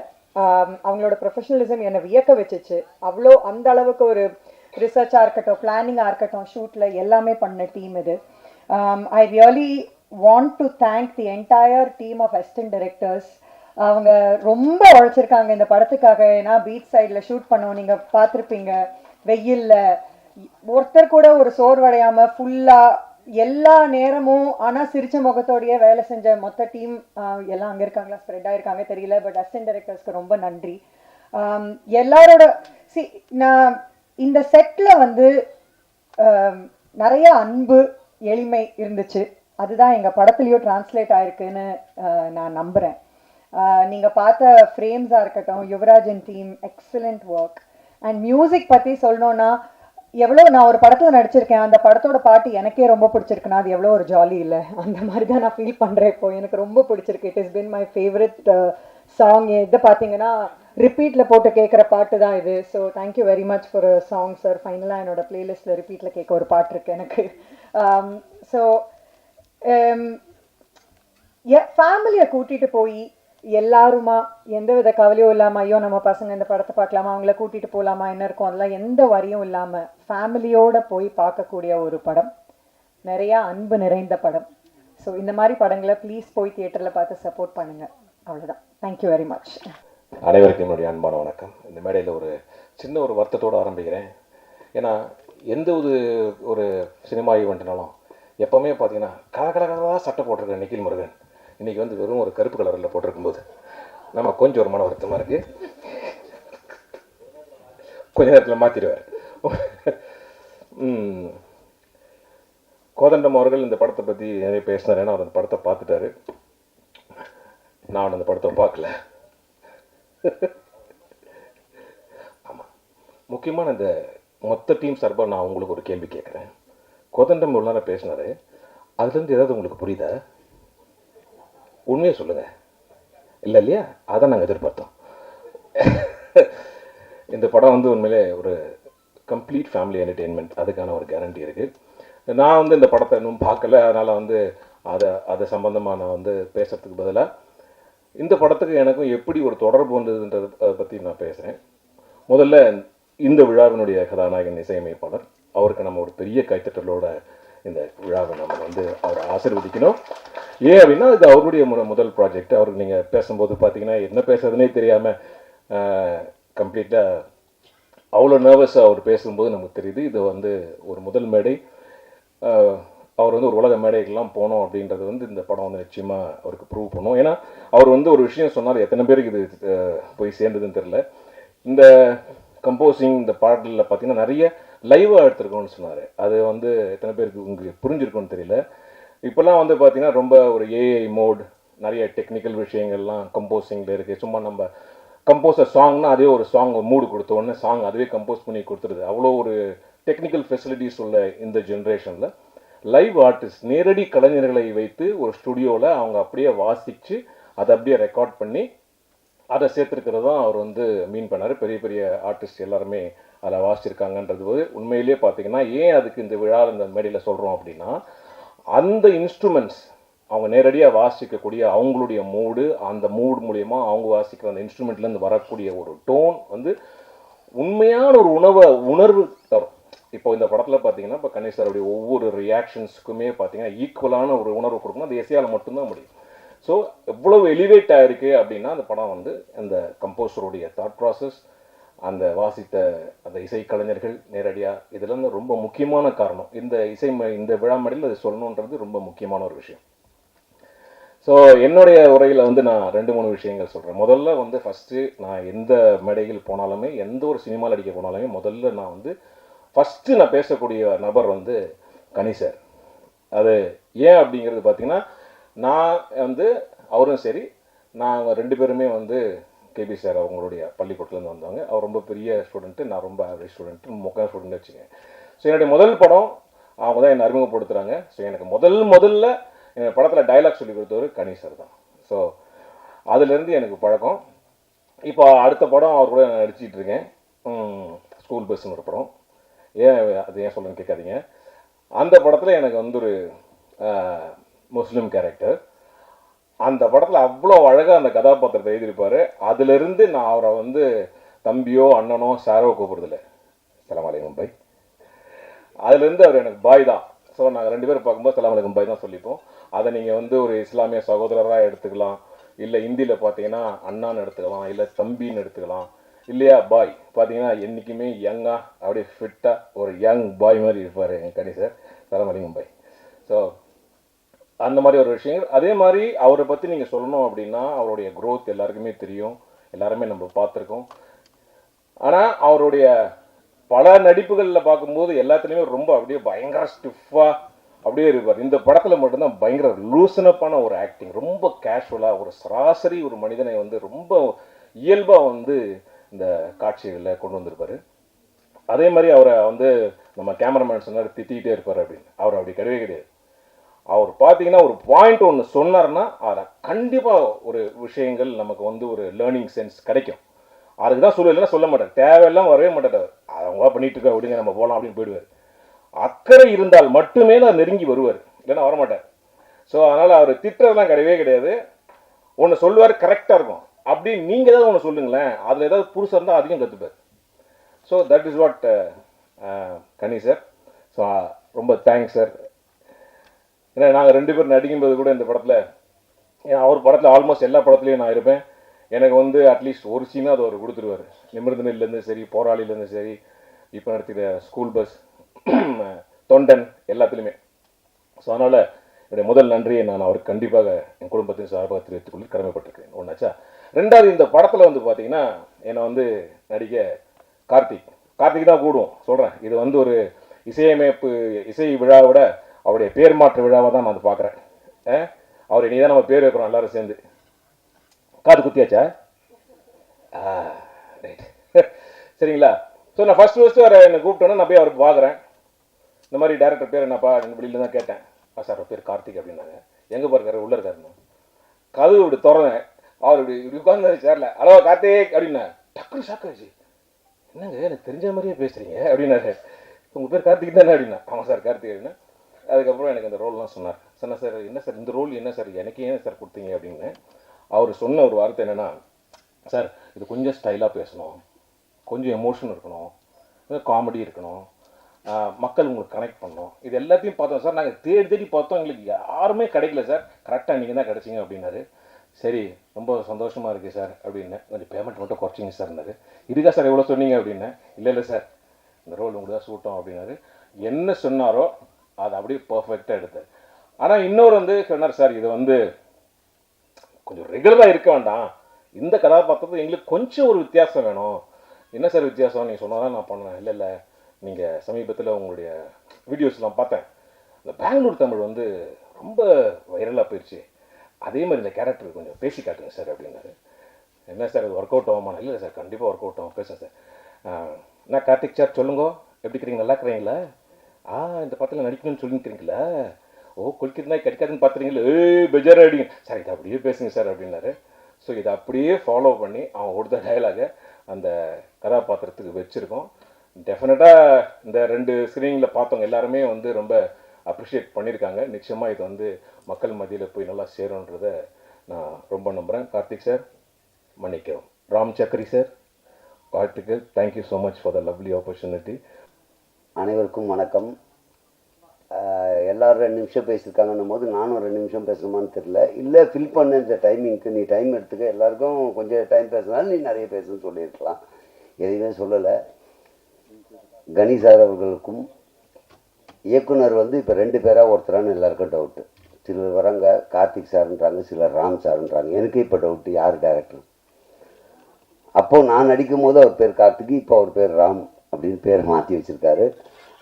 அவங்களோட ப்ரொஃபஷனலிசம் என்னை வியக்க வச்சிச்சு. அவ்வளோ அந்த அளவுக்கு ஒரு ரிசர்ச்சாக இருக்கட்டும், பிளானிங்காக இருக்கட்டும், ஷூட்டில் எல்லாமே பண்ண டீம் இது. I really want to thank the entire team of assistant directors. அவங்க ரொம்ப உழைச்சிருக்காங்க இந்த படத்துக்காக. ஏன்னா பீச் சைடில் ஷூட் பண்ணோம், நீங்கள் பார்த்துருப்பீங்க. வெயிலில் ஒருத்தர் கூட ஒரு சோர்வடையாமல் ஃபுல்லாக எல்லா நேரமும் ஆனால் சிரிச்ச முகத்தோடையே வேலை செஞ்ச மொத்த டீம் எல்லாம் அங்கே இருக்காங்களா, ஸ்ப்ரெட் ஆகிருக்காங்க தெரியல. பட் அசிஸ்டன்ட் டைரக்டர்ஸ்க்கு ரொம்ப நன்றி. எல்லாரோட நான் இந்த செட்டில் வந்து நிறைய அன்பு எளிமை இருந்துச்சு. அதுதான் எங்கள் படத்துலேயும் டிரான்ஸ்லேட் ஆயிருக்குன்னு நான் நம்புகிறேன். நீங்கள் பார்த்த ஃப்ரேம்ஸாக இருக்கட்டும், Yuvarajan team excellent work. And music பற்றி சொல்லணுன்னா, எவ்வளோ நான் ஒரு படத்தில் நடிச்சிருக்கேன், அந்த படத்தோட பாட்டு எனக்கே ரொம்ப பிடிச்சிருக்குன்னா அது எவ்வளோ ஒரு ஜாலி இல்லை? அந்த மாதிரி தான் நான் ஃபீல் பண்ணுறேன். இப்போ எனக்கு ரொம்ப பிடிச்சிருக்கு. It is been my favourite song. இதை பார்த்தீங்கன்னா ரிப்பீட்டில் போட்டு கேட்குற பாட்டு தான் இது. So thank you very much for song sir. ஃபைனலாக என்னோடய ப்ளேலிஸ்ட்டில் ரிப்பீட்டில் கேட்க ஒரு பாட்டு இருக்குது எனக்கு. ஸோ ஃபேமிலியை கூட்டிகிட்டு போய் எல்லாருமா எந்தவித கவலையும் இல்லாமல், ஐயோ நம்ம பசங்க இந்த படத்தை பார்க்கலாமா, அவங்கள கூட்டிகிட்டு போகலாமா, என்ன இருக்கும், அதெல்லாம் எந்த வரியும் இல்லாமல் ஃபேமிலியோடு போய் பார்க்கக்கூடிய ஒரு படம், நிறையா அன்பு நிறைந்த படம். ஸோ இந்த மாதிரி படங்களை ப்ளீஸ் போய் தியேட்டரில் பார்த்து சப்போர்ட் பண்ணுங்கள். அவ்வளோதான். Thank you very much. அனைவருக்கும் என்னுடைய அன்பான வணக்கம். இந்த மேடையில் ஒரு சின்ன ஒரு வருத்தத்தோடு ஆரம்பிக்கிறேன். ஏன்னா எந்த ஒரு சினிமா ஈவெண்ட்னாலும் எப்போவுமே பார்த்தீங்கன்னா கலகலகலாக சட்டை போட்டிருக்க நிக்கில் முருகன் இன்றைக்கி வந்து வெறும் ஒரு கருப்பு கலரில் போட்டிருக்கும்போது நம்ம கொஞ்சம் ஒரு மன வருத்தமாக இருக்குது. கொஞ்ச நேரத்தில் மாற்றிடுவார். கோதண்டம் அவர்கள் இந்த படத்தை பற்றி நிறைய பேசினார். ஏன்னா அவர் அந்த படத்தை பார்த்துட்டாரு. நான் அந்த படத்தை பார்க்கல. ஆமாம், முக்கியமான இந்த மொத்த டீம் சார்பாக நான் உங்களுக்கு ஒரு கேள்வி கேட்குறேன். கோதண்டம் ஒரு நேரம் பேசினார், அதுலேருந்து ஏதாவது உங்களுக்கு புரியுதா? உண்மையை சொல்லுங்கள். இல்லை இல்லையா? அதான் நாங்கள் எதிர்பார்த்தோம். இந்த படம் வந்து உண்மையிலே ஒரு கம்ப்ளீட் ஃபேமிலி என்டர்டெயின்மெண்ட், அதுக்கான ஒரு கேரண்டி இருக்குது. நான் வந்து இந்த படத்தை இன்னும் பார்க்கல, அதனால் வந்து அதை சம்மந்தமாக நான் வந்து பேசுகிறதுக்கு பதிலாக இந்த படத்துக்கு எனக்கும் எப்படி ஒரு தொடர்பு வந்ததுன்றதை பற்றி நான் பேசுகிறேன். முதல்ல இந்த விழாவினுடைய கதாநாயகன் இசையமைப்பாளர், அவருக்கு நம்ம ஒரு பெரிய கைத்தட்டலோட இந்த விழாவை நம்ம வந்து அவரை ஆசீர்வதிக்கணும். ஏன் அப்படின்னா இது அவருடைய முதல் ப்ராஜெக்ட். அவருக்கு நீங்கள் பேசும்போது பார்த்தீங்கன்னா என்ன பேசுறதுனே தெரியாமல் கம்ப்ளீட்டாக அவ்வளோ நர்வஸாக அவர் பேசும்போது நமக்கு தெரியுது இது வந்து ஒரு முதல் மேடை. அவர் வந்து ஒரு உலக மேடைக்கெல்லாம் போனோம் அப்படின்றது வந்து இந்த படம் வந்து நிச்சயமாக அவருக்கு ப்ரூவ் பண்ணும். ஏன்னா அவர் வந்து ஒரு விஷயம் சொன்னார், எத்தனை பேருக்கு இது போய் சேர்ந்ததுன்னு தெரில. இந்த கம்போசிங் இந்த பாடலில் பார்த்தீங்கன்னா நிறைய லைவாக எடுத்துருக்கோன்னு சொன்னார். அது வந்து எத்தனை பேருக்கு உங்களுக்கு புரிஞ்சிருக்குன்னு தெரியல. இப்போல்லாம் வந்து பார்த்தீங்கன்னா ரொம்ப ஒரு ஏஐ மோட், நிறைய டெக்னிக்கல் விஷயங்கள்லாம் கம்போசிங்கில் இருக்குது. சும்மா நம்ம கம்போஸர் சாங்னா அதே ஒரு சாங் ஒரு மூடு கொடுத்தோன்னே சாங் அதுவே கம்போஸ் பண்ணி கொடுத்துருது. அவ்வளோ ஒரு டெக்னிக்கல் ஃபெசிலிட்டிஸ் உள்ள இந்த ஜென்ரேஷனில் லைவ் ஆர்டிஸ்ட், நேரடி கலைஞர்களை வைத்து ஒரு ஸ்டுடியோவில் அவங்க அப்படியே வாசித்து அதை அப்படியே ரெக்கார்ட் பண்ணி அதை சேர்த்துருக்கிறது தான் அவர் வந்து மீன் பண்ணார். பெரிய பெரிய ஆர்டிஸ்ட் எல்லாருமே அதில் வாசிச்சிருக்காங்கன்றது உண்மையிலேயே பார்த்தீங்கன்னா ஏன் அதுக்கு இந்த விழா இந்த மேடையில் சொல்கிறோம் அப்படின்னா, அந்த இன்ஸ்ட்ருமெண்ட்ஸ் அவங்க நேரடியாக வாசிக்கக்கூடிய அவங்களுடைய மூடு, அந்த மூடு மூலயமா அவங்க வாசிக்கிற அந்த இன்ஸ்ட்ருமெண்ட்லேருந்து வரக்கூடிய ஒரு டோன் வந்து உண்மையான ஒரு உணர்வு தரும். இப்போ இந்த படத்தில் பார்த்தீங்கன்னா இப்போ கணேஷ் சாருடைய ஒவ்வொரு ரியாக்ஷன்ஸுக்குமே பார்த்தீங்கன்னா ஈக்குவலான ஒரு உணர்வு கொடுக்கணும். அது இசையால் மட்டும்தான் முடியும். ஸோ எவ்வளவு எலிவேட் ஆகிருக்கு அப்படின்னா அந்த படம் வந்து அந்த கம்போஸருடைய தாட் ப்ராசஸ், அந்த வாசித்த அந்த இசைக்கலைஞர்கள் நேரடியாக இதெல்லாம் ரொம்ப முக்கியமான காரணம். இந்த விழா மேடையில் அது சொல்லணுன்றது ரொம்ப முக்கியமான ஒரு விஷயம். ஸோ என்னுடைய உரையில் வந்து நான் 2-3 விஷயங்கள் சொல்கிறேன். முதல்ல வந்து ஃபஸ்ட்டு நான் எந்த மேடைகள் போனாலுமே, எந்த ஒரு சினிமாவில் அடிக்க போனாலுமே முதல்ல நான் வந்து ஃபஸ்ட்டு நான் பேசக்கூடிய நபர் வந்து கனி சார். அது ஏன் அப்படிங்கிறது பார்த்தீங்கன்னா, நான் வந்து அவரும் சரி, நாங்கள் 2 பேருமே வந்து கேபி சார் அவங்களுடைய பள்ளிக்கூடத்துலேருந்து வந்தவங்க. அவர் ரொம்ப பெரிய ஸ்டூடெண்ட்டு, நான் ரொம்ப ஆவரேஜ் ஸ்டூடெண்ட்டு, மொக்க ஸ்டூடெண்ட் வச்சுக்கேன். ஸோ என்னுடைய முதல் படம் அவங்க தான் என்னை அறிமுகப்படுத்துகிறாங்க. ஸோ எனக்கு முதல்ல என் படத்தில் டைலாக் சொல்லி கொடுத்தவர் கனி சார் தான். ஸோ அதுலேருந்து எனக்கு பழக்கம். இப்போ அடுத்த படம் அவர் கூட நான் நடிச்சிட்டு இருக்கேன், ஸ்கூல் பஸ்ஸுன்னு ஒரு படம். அது ஏன் சொல்லுன்னு கேட்காதீங்க. அந்த படத்தில் எனக்கு வந்து ஒரு முஸ்லீம் கேரக்டர். அந்த படத்தில் அவ்வளோ அழகாக அந்த கதாபாத்திரத்தை எழுதியிருப்பார். அதிலிருந்து நான் அவரை வந்து தம்பியோ அண்ணனோ சாரோ கூப்பிடுறதில்ல, சலாம் அலைக்கும் பாய். அதுலேருந்து அவர் எனக்கு பாய் தான். ஸோ நாங்கள் 2 பேரும் பார்க்கும்போது சலாம் அலைக்கும் பாய் தான் சொல்லிப்போம். அதை நீங்கள் வந்து ஒரு இஸ்லாமிய சகோதரராக எடுத்துக்கலாம், இல்லை ஹிந்தியில் பார்த்தீங்கன்னா அண்ணான்னு எடுத்துக்கலாம், இல்லை தம்பின்னு எடுத்துக்கலாம், இல்லையா பாய் பார்த்தீங்கன்னா என்றைக்குமே யங்காக அப்படியே ஃபிட்டாக ஒரு யங் பாய் மாதிரி இருப்பார் எங்கள் கனி சார். சலாம் அலைக்கும் பாய். ஸோ அந்த மாதிரி ஒரு விஷயங்கள். அதே மாதிரி அவரை பற்றி நீங்கள் சொல்லணும் அப்படின்னா அவருடைய க்ரோத் எல்லாருக்குமே தெரியும், எல்லாருமே நம்ம பார்த்துருக்கோம். ஆனால் அவருடைய பல நடிப்புகளில் பார்க்கும்போது எல்லாத்துலேயுமே ரொம்ப அப்படியே பயங்கர ஸ்டிஃபாக அப்படியே இருப்பார். இந்த படத்தில் மட்டும்தான் பயங்கர லூசனப்பான ஒரு ஆக்டிங், ரொம்ப கேஷுவலாக ஒரு சராசரி ஒரு மனிதனை வந்து ரொம்ப இயல்பாக வந்து இந்த காட்சிகளில் கொண்டு வந்திருப்பார். அதே மாதிரி அவரை வந்து நம்ம கேமராமேன் சொன்னார் திட்டிகிட்டே இருப்பார் அப்படின்னு. அவர் அப்படி கிடையவே கிடையாது. அவர் பார்த்தீங்கன்னா ஒரு பாயிண்ட் ஒன்று சொன்னார்னா அதில் கண்டிப்பாக ஒரு விஷயங்கள் நமக்கு வந்து ஒரு லேர்னிங் சென்ஸ் கிடைக்கும். அதுக்கு தான் சொல்லலைன்னா சொல்ல மாட்டார், தேவையெல்லாம் வரவே மாட்டார். அவங்க பண்ணிட்டு இருக்க விடுங்க நம்ம போகலாம் அப்படின்னு போயிடுவார். அக்கறை இருந்தால் மட்டுமே தான் நெருங்கி வருவார், இல்லைன்னா வரமாட்டார். ஸோ அதனால் அவர் திட்டுறதுலாம் கிடையவே கிடையாது. ஒன்று சொல்லுவார் கரெக்டாக இருக்கும், அப்படி நீங்கள் ஏதாவது ஒன்று சொல்லுங்களேன், அதில் ஏதாவது புதுசாக இருந்தால் அதிகம் கற்றுப்பார். So that is what Ghani sir. So ரொம்ப தேங்க்ஸ் சார். ஏன்னா நாங்கள் 2 பேரும் நடிக்கும்போது கூட இந்த படத்தில், அவர் படத்தில் ஆல்மோஸ்ட் எல்லா படத்துலையும் நான் இருப்பேன். எனக்கு வந்து அட்லீஸ்ட் ஒரு சீனாக அது அவர் கொடுத்துருவார். நிமிர்ந்தனிலேருந்து சரி, போராளிலேருந்து சரி, இப்போ நடத்துகிற ஸ்கூல் பஸ், தொண்டன் எல்லாத்துலேயுமே. ஸோ அதனால் என்னுடைய முதல் நன்றியை நான் அவருக்கு கண்டிப்பாக என் குடும்பத்தின் சார்பாக தெரிவித்துக் கொள்ள கடமைப்பட்டிருக்கேன். ஒன்றாச்சா. 2வது இந்த படத்தில் வந்து பார்த்தீங்கன்னா என்னை வந்து நடிக்க கார்த்திக் தான் கூடுவோம் சொல்கிறேன். இது வந்து ஒரு இசையமைப்பு இசை விழாவோட அவருடைய பேர் மாற்று விழாவை தான் நான் பார்க்குறேன். அவர் இனி தான் நம்ம பேர் வைக்கிறோம் எல்லாரும் சேர்ந்து. காது குத்தியாச்சா? ரைட். சரிங்களா. ஸோ நான் ஃபஸ்ட்டு அவரை என்னை கூப்பிட்டோன்னா நான் போய் அவருக்கு பார்க்குறேன். இந்த மாதிரி டேரக்டர் பேர் என்னப்பா வெளியில் தான் கேட்டேன். சார் பேர் கார்த்திக் அப்படின்னாங்க. எங்கே பாருக்காரு? உள்ளே இருக்காருன்னு. கதவு இப்படி திறந்தேன். அவர் இப்படி உட்கார்ந்து சேரல, ஹலோ கார்த்திக் அப்படின்னா டக்குனு ஷாக் ஆச்சு. என்னங்க எனக்கு தெரிஞ்ச மாதிரியே பேசுகிறீங்க அப்படின்னாரு. உங்கள் பேர் கார்த்திக் தானே அப்படின்னா. ஆமாம் சார் கார்த்திக் அப்படின்னா. அதுக்கப்புறம் எனக்கு அந்த ரோல்லாம் சொன்னார். சொன்ன சார் என்ன சார் இந்த ரோல் என்ன சார் எனக்கு ஏன் சார் கொடுத்தீங்க அப்படின்னு. அவர் சொன்ன ஒரு வார்த்தை என்னென்னா, சார் இது கொஞ்சம் ஸ்டைலாக பேசணும், கொஞ்சம் எமோஷன் இருக்கணும், காமெடி இருக்கணும், மக்கள் உங்களுக்கு கனெக்ட் பண்ணணும், இது எல்லாத்தையும் பார்த்தோம் சார். நாங்கள் தேடி தேடி பார்த்தோம், எங்களுக்கு யாருமே கிடைக்கல சார், கரெக்டாக நீங்கள் தான் கிடச்சிங்க அப்படின்னாரு. சரி ரொம்ப சந்தோஷமாக இருக்குது சார் அப்படின்னு. கொஞ்சம் பேமெண்ட் மட்டும் குறைச்சிங்க சார்னாரு. இதுக்கா சார் எவ்வளோ சொன்னீங்க அப்படின்னேன். இல்லை சார் இந்த ரோல் உங்களுக்கு தான் சூட்டும் அப்படின்னாரு. என்ன சொன்னாரோ அதை அப்படியே பர்ஃபெக்டாக எடுத்தார். ஆனால் இன்னொரு வந்து சொன்னார், சார் இது வந்து கொஞ்சம் ரெகுலராக இருக்க வேண்டாம், இந்த கதாபாத்திரத்தில் எங்களுக்கு கொஞ்சம் ஒரு வித்தியாசம் வேணும். என்ன சார் வித்தியாசம் நீங்கள் சொன்னதான் நான் பண்ணேன். இல்லை நீங்கள் சமீபத்தில் உங்களுடைய வீடியோஸ்லாம் பார்த்தேன், இந்த பெங்களூர் தமிழ் வந்து ரொம்ப வைரலாக போயிடுச்சு, அதே மாதிரி இந்த கேரக்டர் கொஞ்சம் பேசி காட்டுங்க சார் அப்படின்னாரு. என்ன சார் இது ஒர்க் அவுட் ஆகுமா? இல்லை சார் கண்டிப்பாக ஒர்க் அவுட் ஆகும், பேசுகிறேன் சார். என்ன கார்த்திக் சார் சொல்லுங்க, எப்படி இருக்கிறீங்க, நல்லா இருக்கிறீங்களா? இந்த படத்தில் நடிக்கணும்னு சொல்லிக்கிறீங்களா? ஓ கொலிக்கிறதா கிடைக்காதுன்னு பார்த்துறீங்களா? பெஜார் அடிங்க சார், இதை அப்படியே பேசுங்க சார் அப்படின்னாரு. ஸோ இதை அப்படியே ஃபாலோ பண்ணி அவன் கொடுத்த டயலாகை அந்த கதாபாத்திரத்துக்கு வச்சுருக்கோம். டெஃபினட்டாக இந்த 2 ஸ்க்ரீனிங்கில் பார்த்தவங்க எல்லாருமே வந்து ரொம்ப அப்ரிஷியேட் பண்ணியிருக்காங்க. நிச்சயமாக இது வந்து மக்கள் மத்தியில் போய் நல்லா சேரும்ன்றதை நான் ரொம்ப நம்புகிறேன். கார்த்திக் சார் மன்னிக்கவும். ராம் சக்கரி சார் வாழ்த்துக்கள். Thank you so much for the lovely opportunity. அனைவருக்கும் வணக்கம். எல்லோரும் 2 நிமிஷம் பேசியிருக்காங்கன்னும் போது நானும் 2 நிமிஷம் பேசணுமான்னு தெரில. இல்லை ஃபில் பண்ண இந்த டைமிங்க்கு நீ டைம் எடுத்துக்க, எல்லாருக்கும் கொஞ்சம் டைம் பேசினாலும் நீ நிறைய பேசணும்னு சொல்லியிருக்கலாம். எதுவுமே சொல்லலை. கணி சார் அவர்களுக்கும் இயக்குனர் வந்து இப்போ 2 பேராக ஒருத்தரான்னு எல்லாருக்கும் டவுட்டு. சிலர் வராங்க கார்த்திக் சார்ன்றாங்க, சிலர் ராம் சார்ன்றாங்க. எனக்கு இப்போ டவுட்டு யார் டேரக்டர். அப்போது நான் நடிக்கும் போது அவர் பேர் கார்த்திக், இப்போ அவர் பேர் ராம் அப்படின்னு பேரை மாற்றி வச்சுருக்காரு.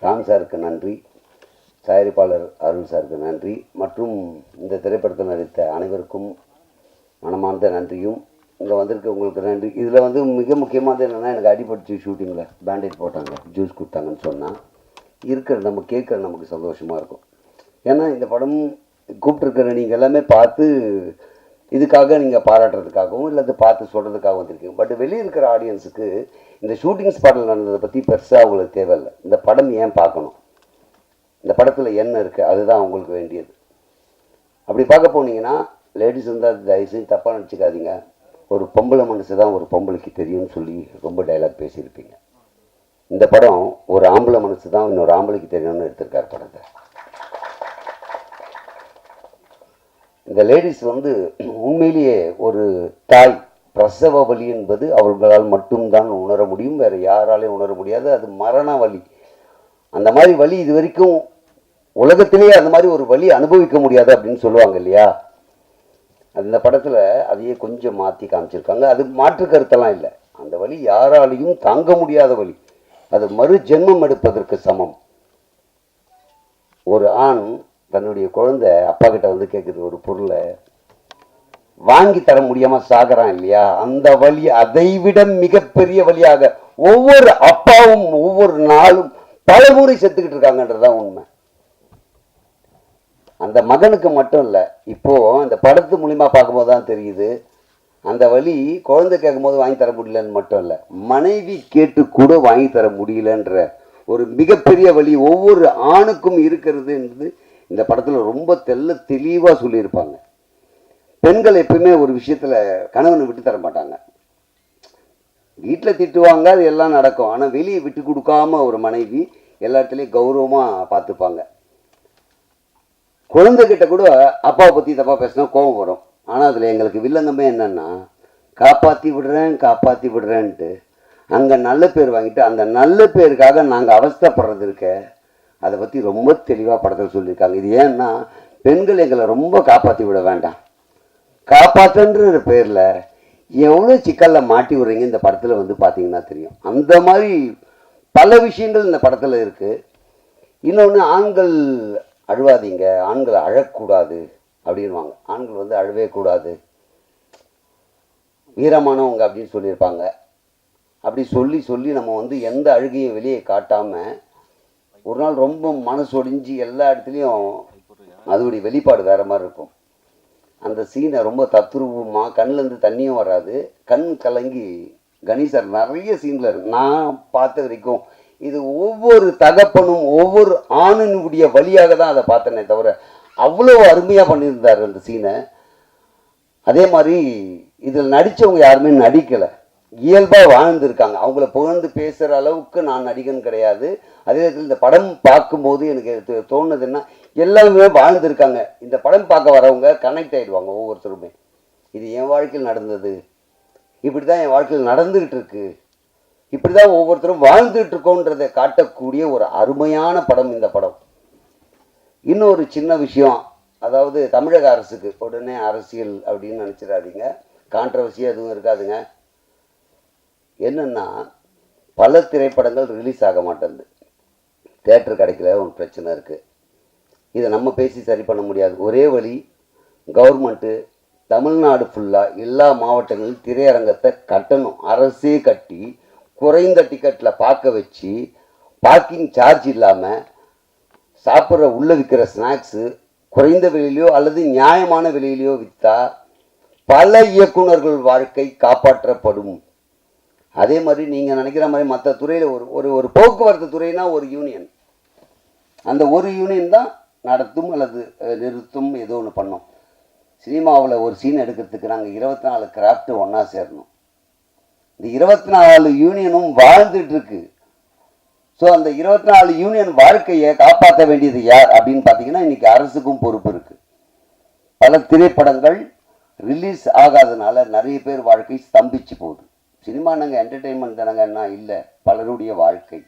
ராம் சாருக்கு நன்றி, தயாரிப்பாளர் அருள் சாருக்கு நன்றி, மற்றும் இந்த திரைப்படத்தில் நடித்த அனைவருக்கும் மனமார்ந்த நன்றியும் இங்கே வந்திருக்க உங்களுக்கு நன்றி. இதில் வந்து மிக முக்கியமானது என்னென்னா, எனக்கு அடிபட்டுச்சு ஷூட்டிங்கில், பேண்டேஜ் போட்டாங்க, ஜூஸ் கொடுத்தாங்கன்னு சொன்னால் இருக்கிறது நம்ம கேட்குற நமக்கு சந்தோஷமாக இருக்கும். ஏன்னா இந்த படம் கூப்பிட்ருக்கிற நீங்கள் எல்லாமே பார்த்து இதுக்காக நீங்கள் பாராட்டுறதுக்காகவும் இல்லை அதை பார்த்து சொல்கிறதுக்காக வந்திருக்கீங்க. பட் வெளியே இருக்கிற ஆடியன்ஸுக்கு இந்த ஷூட்டிங் ஸ்பாட்டில் நடந்ததை பற்றி பெருசாக அவங்களுக்கு தேவையில்லை. இந்த படம் ஏன் பார்க்கணும், இந்த படத்தில் என்ன இருக்குது, அதுதான் அவங்களுக்கு வேண்டியது. அப்படி பார்க்க போனீங்கன்னா லேடிஸ் இருந்தால் தயவுசெய்து தப்பாக நினச்சிக்காதீங்க. ஒரு பொம்பளை மனசு தான் ஒரு பொம்பளைக்கு தெரியும்னு சொல்லி ரொம்ப டைலாக் பேசியிருப்பீங்க. இந்த படம் ஒரு ஆம்பளை மனசு தான் இன்னொரு ஆம்பளைக்கு தெரியும்னு எடுத்திருக்கார் படத்தை. இந்த லேடிஸ் வந்து உண்மையிலேயே ஒரு தாய் பிரசவ வலி என்பது அவர்களால் மட்டும்தான் உணர முடியும், வேறு யாராலையும் உணர முடியாது. அது மரண வலி. அந்த மாதிரி வலி இது வரைக்கும் உலகத்திலேயே அந்த மாதிரி ஒரு வலி அனுபவிக்க முடியாது அப்படின்னு சொல்லுவாங்க இல்லையா. அந்த படத்தில் அதையே கொஞ்சம் மாற்றி காமிச்சிருக்காங்க. அது மாற்று கருத்தெல்லாம் இல்லை. அந்த வலி யாராலையும் தாங்க முடியாத வலி, அது மறு ஜென்மம் எடுப்பதற்கு சமம். ஒரு ஆண் தன்னுடைய குழந்தை அப்பா கிட்ட வந்து கேட்குது ஒரு பொருளை, வாங்கி தர முடியாமல் சாகிறான் இல்லையா, அந்த வலி அதைவிட மிகப்பெரிய வழியாக ஒவ்வொரு அப்பாவும் ஒவ்வொரு நாளும் பல முறை செத்துக்கிட்டு இருக்காங்கன்றதுதான் உண்மை. அந்த மகனுக்கு மட்டும் இல்லை, இப்போது அந்த படத்து மூலிமா பார்க்கும்போது தான் தெரியுது, அந்த வலி குழந்தை கேட்கும் போது வாங்கி தர முடியலன்னு மட்டும் இல்லை, மனைவி கேட்டு கூட வாங்கி தர முடியலன்ற ஒரு மிகப்பெரிய வலி ஒவ்வொரு ஆணுக்கும் இருக்கிறது என்பது இந்த படத்தில் ரொம்ப தெளிவாக சொல்லியிருப்பாங்க. பெண்கள் எப்பவுமே ஒரு விஷயத்தில் கணவனை விட்டு தர மாட்டாங்க. வீட்டில் திட்டுவாங்க, அது எல்லாம் நடக்கும். ஆனால் வெளியே விட்டு கொடுக்காம ஒரு மனைவி எல்லா இடத்துலையும் கௌரவமாக பார்த்துப்பாங்க. குழந்தைகிட்ட கூட அப்பாவை பற்றி தப்பாக பேசினா கோபம் வரும். ஆனால் அதில் எங்களுக்கு வில்லங்கமே என்னென்னா, காப்பாற்றி விடுறேன்ட்டு அங்கே நல்ல பேர் வாங்கிட்டு அந்த நல்ல பேருக்காக நாங்கள் அவஸ்தைப்படுறது இருக்க, அதை பற்றி ரொம்ப தெளிவாக படத்தில் சொல்லியிருக்காங்க. இது ஏன்னா, பெண்கள் எங்களை ரொம்ப காப்பாற்றி விட வேண்டாம், காப்பாற்றுன்ற பேரில் எவ்வளோ சிக்கலில் மாட்டி விடுறீங்க இந்த படத்தில் வந்து பார்த்தீங்கன்னா தெரியும். அந்த மாதிரி பல விஷயங்கள் இந்த படத்தில் இருக்குது. இன்னொன்று, ஆண்கள் அழுவாதீங்க, ஆண்கள் அழக்கூடாது அப்படின்வாங்க. ஆண்கள் வந்து அழவே கூடாது, வீரமானவங்க அப்படின்னு சொல்லியிருப்பாங்க. அப்படி சொல்லி நம்ம வந்து எந்த அழுகையும் வெளியே காட்டாமல் ஒரு நாள் ரொம்ப மனசொடிஞ்சு எல்லா இடத்துலையும் அதோடைய வெளிப்பாடு வேறு மாதிரி இருக்கும். அந்த சீனை ரொம்ப தத்ரூபமாக, கண்ணிலேருந்து தண்ணியும் வராது, கண் கலங்கி கணேசர் நிறைய சீனில் நான் பார்த்த வரைக்கும் இது ஒவ்வொரு தகப்பனும் ஒவ்வொரு ஆணினுடைய வழியாக தான் அதை பார்த்தனே தவிர அவ்வளோ அருமையாக பண்ணியிருந்தார் அந்த சீனை. அதே மாதிரி இதில் நடித்தவங்க யாருமே நடிக்கலை, இயல்பாக வாழ்ந்துருக்காங்க. அவங்கள புகழ்ந்து பேசுகிற அளவுக்கு நான் நடிகன் கிடையாது. அதே நேரத்தில் இந்த படம் பார்க்கும்போது எனக்கு தோணுதுன்னா எல்லாருமே வாழ்ந்துருக்காங்க. இந்த படம் பார்க்க வரவங்க கனெக்ட் ஆகிடுவாங்க ஒவ்வொருத்தருமே. இது என் வாழ்க்கையில் நடந்தது, இப்படி தான் என் வாழ்க்கையில் நடந்துக்கிட்டு இருக்கு, இப்படி தான் ஒவ்வொருத்தரும் வாழ்ந்துட்டு இருக்கோன்றதை காட்டக்கூடிய ஒரு அருமையான படம் இந்த படம். இன்னொரு சின்ன விஷயம், அதாவது தமிழக அரசுக்கு உடனே அரசியல் அப்படின்னு நினச்சிடாதீங்க, கான்ட்ரவர்சி எதுவும் இருக்காதுங்க. என்னென்னா பல திரைப்படங்கள் ரிலீஸ் ஆக மாட்டேங்குது, தேட்டர் கிடைக்கல, ஒரு பிரச்சனை இருக்குது. இதை நம்ம பேசி சரி பண்ண முடியாது. ஒரே வழி, கவர்மெண்ட்டு தமிழ்நாடு ஃபுல்லாக எல்லா மாவட்டங்களிலும் திரையரங்கத்தை கட்டணும். அரசே கட்டி குறைந்த டிக்கெட்டில் பார்க்க வச்சு பார்க்கிங் சார்ஜ் இல்லாமல் சாப்பிட்ற உள்ளே விற்கிற ஸ்நாக்ஸு குறைந்த விலையிலையோ அல்லது நியாயமான விலையிலையோ விற்றா பல இயக்குநர்கள் வாழ்க்கை காப்பாற்றப்படும். அதே மாதிரி நீங்கள் நினைக்கிற மாதிரி மற்ற துறையில் ஒரு போக்குவரத்து துறைனா ஒரு யூனியன், அந்த ஒரு யூனியன் தான் நடத்தும் அல்லது நிறுத்தும், ஏதோ ஒன்று பண்ணோம். சினிமாவில் ஒரு சீன் எடுக்கிறதுக்கு நாங்கள் 24 கிராஃப்ட்டு ஒன்றா சேரணும். இந்த 24 யூனியனும் வாழ்ந்துட்டு இருக்கு. ஸோ அந்த 24 யூனியன் வாழ்க்கையை காப்பாற்ற வேண்டியது யார் அப்படின்னு பார்த்தீங்கன்னா இன்றைக்கி அரசுக்கும் பொறுப்பு இருக்குது. பல திரைப்படங்கள் ரிலீஸ் ஆகாதனால நிறைய பேர் வாழ்க்கை ஸ்தம்பிச்சு போகுது. சினிமா நாங்கள் என்டர்டெயின்மெண்ட் தானங்கன்னா இல்லை, பலருடைய வாழ்க்கை.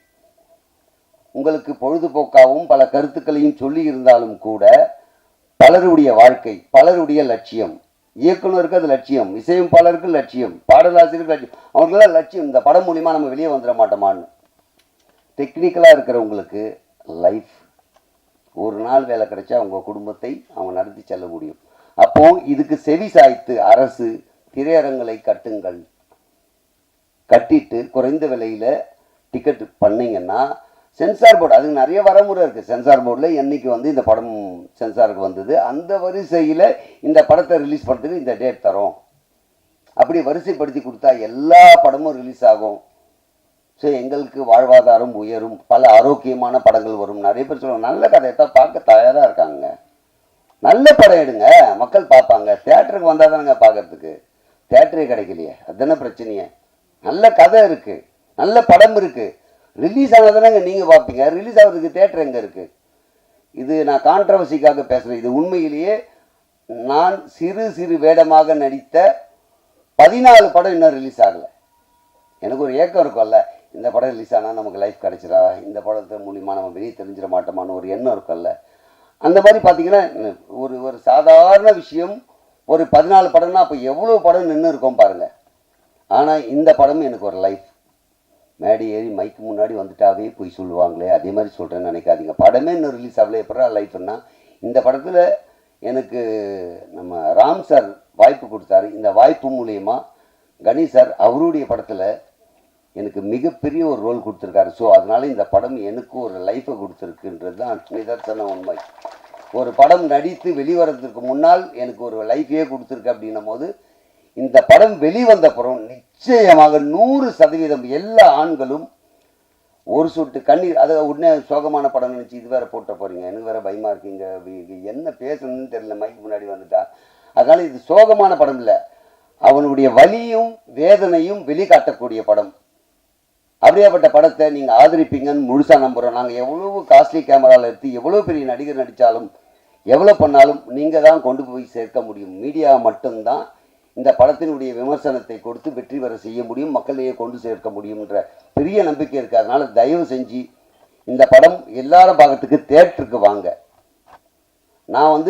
உங்களுக்கு பொழுதுபோக்காகவும் பல கருத்துக்களையும் சொல்லி இருந்தாலும் கூட பலருடைய வாழ்க்கை, பலருடைய லட்சியம். இயக்குனருக்கு அது லட்சியம், இசையமைப்பாளருக்கு லட்சியம், பாடலாசிரியருக்கு லட்சியம், அவங்களுக்கெல்லாம் லட்சியம் இந்த படம் மூலிமா நம்ம வெளியே வந்துட மாட்டோமான்னு. டெக்னிக்கலாக இருக்கிறவங்களுக்கு லைஃப், ஒரு நாள் வேலை கிடைச்சா அவங்க குடும்பத்தை அவங்க நடத்தி செல்ல முடியும். அப்போ இதுக்கு செவி சாய்த்து அரசு திரையரங்களை கட்டுங்கள், கட்டிட்டு குறைந்த விலையில் டிக்கெட் பண்ணிங்கன்னா சென்சார் போர்டு, அதுக்கு நிறைய வரமுறை இருக்குது. சென்சார் போர்டில் என்னைக்கு இந்த படம் சென்சாருக்கு வந்தது, அந்த வரிசையில் இந்த படத்தை ரிலீஸ் பண்ணுறதுக்கு இந்த டேட் தரோம், அப்படி வரிசைப்படுத்தி கொடுத்தா எல்லா படமும் ரிலீஸ் ஆகும். ஸோ எங்களுக்கு வாழ்வாதாரம் உயரும், பல ஆரோக்கியமான படங்கள் வரும். நிறைய பேர் சொல்லுவாங்க நல்ல கதையை தான் பார்க்க தயாராக இருக்காங்க, நல்ல படம் எடுங்க மக்கள் பார்ப்பாங்க. தேட்டருக்கு வந்தால் தானங்க பார்க்கறதுக்கு, தேட்டரே கிடைக்கலையே, அதுதானே பிரச்சனையே. நல்ல கதை இருக்குது, நல்ல படம் இருக்குது, ரிலீஸ் ஆனதானங்க நீங்கள் பார்ப்பீங்க, ரிலீஸ் ஆகிறதுக்கு தேட்டர் எங்கே இருக்குது? இது நான் கான்ட்ரவர்சிக்காக பேசுகிறேன். இது உண்மையிலேயே நான் சிறு வேடமாக நடித்த 14 படம் இன்னும் ரிலீஸ் ஆகலை. எனக்கு ஒரு ஏக்கம் இருக்கும்ல, இந்த படம் ரிலீஸ் ஆனால் நமக்கு லைஃப் கிடைச்சிடா, இந்த படத்தை மூலிமா நம்ம வெளியே தெரிஞ்சிட மாட்டோமான்னு ஒரு எண்ணம் இருக்கும்ல. அந்த மாதிரி பார்த்தீங்கன்னா ஒரு சாதாரண விஷயம், ஒரு 14 படம்னா அப்போ எவ்வளோ படம் நின்று இருக்கும் பாருங்கள். ஆனால் இந்த படம் எனக்கு ஒரு லைஃப். மேடி ஏறி மைக்கு முன்னாடி வந்துட்டாவே போய் சொல்லுவாங்களே, அதே மாதிரி சொல்கிறேன்னு நினைக்காதீங்க. படமே இன்னும் ரிலீஸ் ஆகல, எப்படா லைஃப்னா இந்த படத்தில் எனக்கு நம்ம ராம் சார் வாய்ப்பு கொடுத்தாரு. இந்த வாய்ப்பு மூலயமா கணேஷ் சார் அவருடைய படத்தில் எனக்கு மிகப்பெரிய ஒரு ரோல் கொடுத்துருக்காரு. ஸோ அதனால் இந்த படம் எனக்கு ஒரு லைஃப்பை கொடுத்துருக்குன்றது தான் நிதர்சன உண்மை. ஒரு படம் நடித்து வெளிவரதுக்கு முன்னால் எனக்கு ஒரு லைஃபையே கொடுத்துருக்கு அப்படின்னும் போது இந்த படம் வெளிவந்தப்புறம் நிச்சயமாக 100% எல்லா ஆண்களும் ஒரு சொட்டு கண்ணீர், அதை உடனே சோகமான படம் நினச்சி இது வேறு போட்ட போகிறீங்க, எனக்கு வேறு பயமாக இருக்குங்க, என்ன பேசணும்னு தெரியல மைக்கு முன்னாடி வந்துட்டா. அதனால் இது சோகமான படம் இல்லை, அவனுடைய வலியும் வேதனையும் வெளிக்காட்டக்கூடிய படம். அப்படியேப்பட்ட படத்தை நீங்கள் ஆதரிப்பீங்கன்னு முழுசாக நம்புகிறோம். நாங்கள் எவ்வளோ காஸ்ட்லி கேமராவில் எடுத்து எவ்வளோ பெரிய நடிகர் நடித்தாலும் எவ்வளோ பண்ணாலும் நீங்கள் தான் கொண்டு போய் சேர்க்க முடியும். மீடியா மட்டும்தான் இந்த படத்தினுடைய விமர்சனத்தை கொடுத்து வெற்றி பெற செய்ய முடியும், மக்களையே கொண்டு சேர்க்க முடியும்ன்ற பெரிய நம்பிக்கை இருக்குது. அதனால் தயவு செஞ்சு இந்த படம் எல்லாரும் பார்க்கறதுக்கு தேட்டருக்கு வாங்க. நான்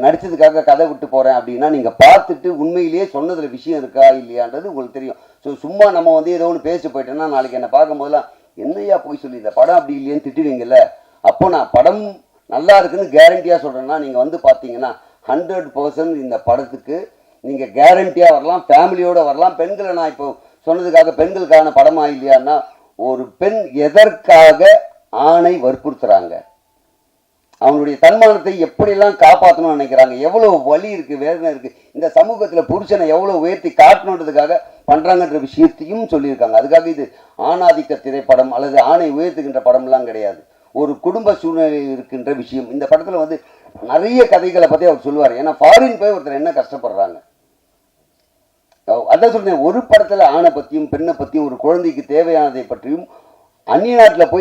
நடித்ததுக்காக கதை விட்டு போகிறேன் அப்படின்னா நீங்கள் பார்த்துட்டு உண்மையிலேயே சொன்னதில் விஷயம் இருக்கா இல்லையான்றது உங்களுக்கு தெரியும். ஸோ சும்மா நம்ம ஏதோ ஒன்று பேசி போயிட்டோன்னா நாளைக்கு என்னை பார்க்கும்போதெல்லாம் என்னையா போய் சொல்லி இந்த படம் அப்படி இல்லையேன்னு திட்டுவீங்கல்ல. அப்போ நான் படம் நல்லா இருக்குன்னு கேரண்டியாக சொல்கிறேன்னா நீங்கள் பார்த்தீங்கன்னா 100% இந்த படத்துக்கு நீங்கள் கேரண்டியாக வரலாம், ஃபேமிலியோடு வரலாம். பெண்களை நான் இப்போ சொன்னதுக்காக பெண்களுக்கான படமா இல்லையான்னா, ஒரு பெண் எதற்காக ஆணை வற்புறுத்துறாங்க, அவனுடைய தன்மானத்தை எப்படியெல்லாம் காப்பாற்றணும்னு நினைக்கிறாங்க, எவ்வளோ வலி இருக்குது, வேதனை இருக்குது, இந்த சமூகத்தில் புருஷனை எவ்வளோ உயர்த்தி காட்டணுன்றதுக்காக பண்ணுறாங்கன்ற விஷயத்தையும் சொல்லியிருக்காங்க. அதுக்காக இது ஆணாதிக்க திரைப்படம் அல்லது ஆணை உயர்த்துகின்ற படம்லாம் கிடையாது, ஒரு குடும்ப சூழ்நிலை இருக்கின்ற விஷயம். இந்த படத்தில் வந்து நிறைய கதைகளை பற்றி அவர் சொல்லுவார். ஏன்னா ஃபாரின் போய் ஒருத்தர் என்ன கஷ்டப்படுறாங்க, அதான் சொல்றேன், ஒரு படத்தில் ஆணை பற்றியும் பெண்ணை பற்றியும் ஒரு குழந்தைக்கு தேவையானதை பற்றியும் அந்நிய நாட்டில்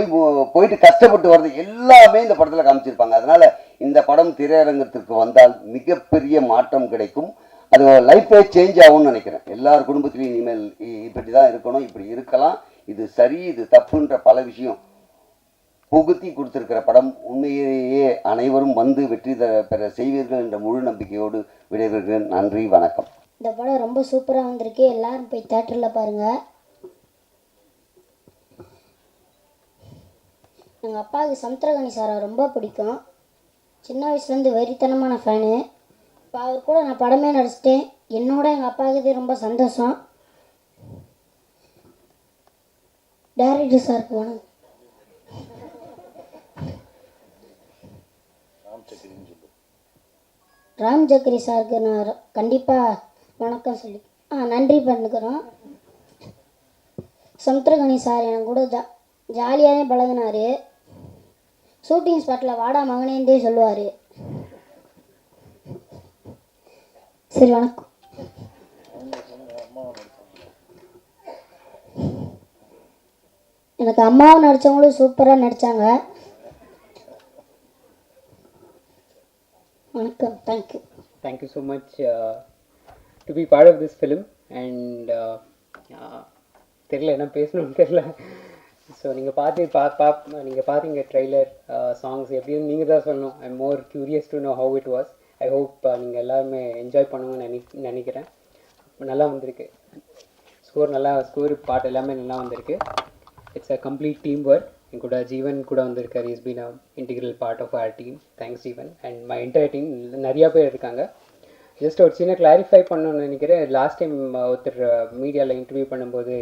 போயிட்டு கஷ்டப்பட்டு வர்றது எல்லாமே இந்த படத்தில் காமிச்சிருப்பாங்க. அதனால் இந்த படம் திரையரங்கத்திற்கு வந்தால் மிகப்பெரிய மாற்றம் கிடைக்கும். அது லைஃபே சேஞ்ச் ஆகும்னு நினைக்கிறேன். எல்லார் குடும்பத்திலையும் இனிமேல் இப்படி தான் இருக்கணும், இப்படி இருக்கலாம், இது சரி இது தப்புன்ற பல விஷயம் புகுத்தி கொடுத்துருக்கிற படம். உண்மையிலேயே அனைவரும் வந்து வெற்றி பெற செய்வீர்கள் என்ற முழு நம்பிக்கையோடு விடைபெறுகிறேன். நன்றி, வணக்கம். இந்த படம் ரொம்ப சூப்பராக வந்திருக்கு, எல்லாரும் போய் தேட்டரில் பாருங்கள். எங்கள் அப்பாவுக்கு சமுத்திரகனி சாரை ரொம்ப பிடிக்கும், சின்ன வயசுலேருந்து வெறித்தனமான ஃபேனு. இப்போ அவர் கூட நான் படமே நடிச்சிட்டேன், என்னோட எங்கள் அப்பாவுக்கு இது ரொம்ப சந்தோஷம். டைரக்டர் சாருக்கு வணக்கம். ராம் சக்கரி சாருக்கு நான் கண்டிப்பாக வணக்கம் சொல்லி நன்றி பண்ணிக்கிறோம். சமுத்திரகனி சார் எனக்கு கூட ஜாலியாகவே பழகினார். ஷூட்டிங் ஸ்பாட்டில் வாடா மகனேந்தே சொல்லுவார். சரி, வணக்கம். எனக்கு அம்மாவும் நடித்தவங்களும் சூப்பராக நடித்தாங்க. வணக்கம். Thank you. Thank you so much to be part of this film and தெரியல என்ன பேசணும்னு தெரியல. ஸோ நீங்கள் பார்த்தீங்க ட்ரெய்லர் சாங்ஸ் எப்படியும் நீங்கள் தான் சொல்லணும். I am more curious to know how it was. I hope நீங்கள் எல்லாருமே என்ஜாய் பண்ணுவோன்னு நினைக்கிறேன். நல்லா வந்திருக்கு ஸ்கோர் பாட்டு எல்லாமே நல்லா வந்திருக்கு. It's a complete team work. என் கூட ஜீவன் கூட வந்திருக்கார். Is been a integral part of our team. Thanks Jeevan and my entire team. நிறையா பேர் இருக்காங்க. ஜஸ்ட் ஒரு சின்ன கிளாரிஃபை பண்ணணும்னு நினைக்கிறேன். லாஸ்ட் டைம் ஒருத்தர் மீடியாவில் இன்டர்வியூ பண்ணும்போது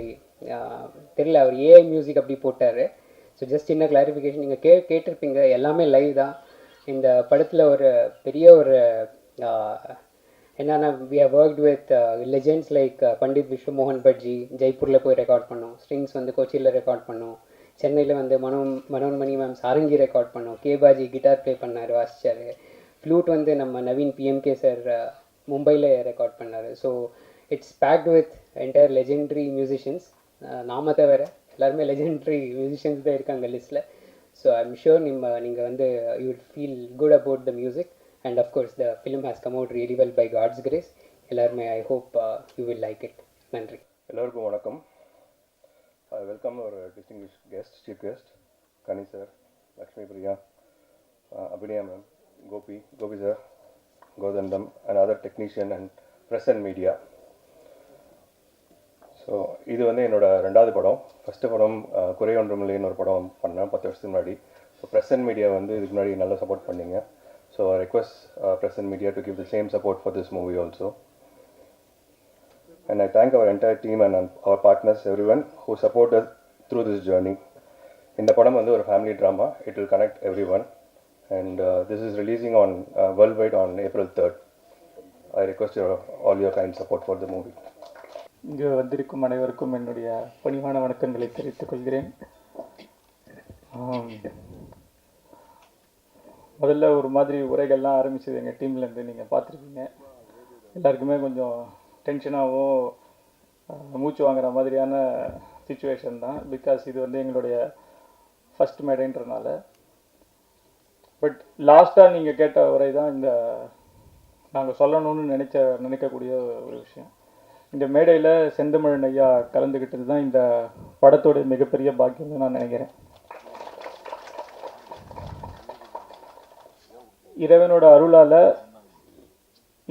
தெரியல, அவர் ஏஐ மியூசிக் அப்படி போட்டார். ஸோ ஜஸ்ட் சின்ன கிளாரிஃபிகேஷன். நீங்கள் கேட்டிருப்பீங்க, எல்லாமே லைவ் தான். இந்த படத்தில் ஒரு பெரிய ஒரு என்னென்னா we have worked with legends like Pandit Vishwamohan Bhattji. ஜெய்ப்பூரில் போய் ரெக்கார்ட் பண்ணோம். ஸ்ட்ரிங்ஸ் வந்து கொச்சியில் ரெக்கார்ட் பண்ணோம். சென்னையில் வந்து மனோன்மணி மேம் சாரங்கி ரெக்கார்ட் பண்ணோம். கேபாஜி கிட்டார் ப்ளே பண்ணார், வாசிச்சார். ஃப்ளூட் வந்து நம்ம நவீன் பிஎம்கே சார் மும்பையில் ரெக்கார்ட் பண்ணார். So it's packed with entire legendary musicians. நாம தவிர எல்லாருமே லெஜெண்டரி மியூசிஷியன்ஸ் தான் இருக்காங்க லிஸ்ட்டில். ஸோ ஐ எம் ஷூர் நீங்கள் வந்து you will feel good about the music and of course the film has come out really well by God's grace. எல்லாருமே I hope you will like it. நன்றி. எல்லோருக்கும் வணக்கம். Welcome ஒரு distinguished guest, chief guest Kani sir, Lakshmi Priya, Abhinaya ma'am, Gopi sir, Kothandam and other technician and press and media. So இது வந்து என்னோடய 2வது படம். ஃபஸ்ட்டு படம் குறை ஒன்றுமில்லைன்னு ஒரு படம் பண்ணேன் 10 வருஷத்துக்கு முன்னாடி. ஸோ ப்ரெஸ் அண்ட் மீடியா வந்து இதுக்கு முன்னாடி நல்லா சப்போர்ட் பண்ணிங்க. So I request press and media to give the same support for this movie also. And I thank our entire team and our partners, everyone who support us through this journey. இந்த படம் வந்து ஒரு family drama. It will connect everyone. And this is releasing on worldwide on April 3rd. I request all your kind support for the movie. இங்கு வந்திருக்கும் அனைவருக்கும் என்னுடைய பணிவான வணக்கங்களை தெரிவித்துக் கொள்கிறேன். முதல்ல ஒரு மாதிரி உரைகள்லாம் ஆரம்பிச்சது எங்கள் டீம்லேருந்து நீங்கள் பார்த்துருக்கீங்க. எல்லாருக்குமே கொஞ்சம் டென்ஷனாகவும் மூச்சு வாங்குற மாதிரியான சுச்சுவேஷன் தான். பிகாஸ் இது வந்து எங்களுடைய ஃபஸ்ட் மேடைன்றனால. பட் லாஸ்ட்டாக நீங்கள் கேட்ட உரை தான் இந்த நாங்கள் சொல்லணும்னு நினைக்கக்கூடிய ஒரு விஷயம். இந்த மேடையில் செந்தமிழன் ஐயா கலந்துக்கிட்டது தான் இந்த படத்தோட மிகப்பெரிய பாக்கியம்னு நான் நினைக்கிறேன். இறைவனோட அருளால்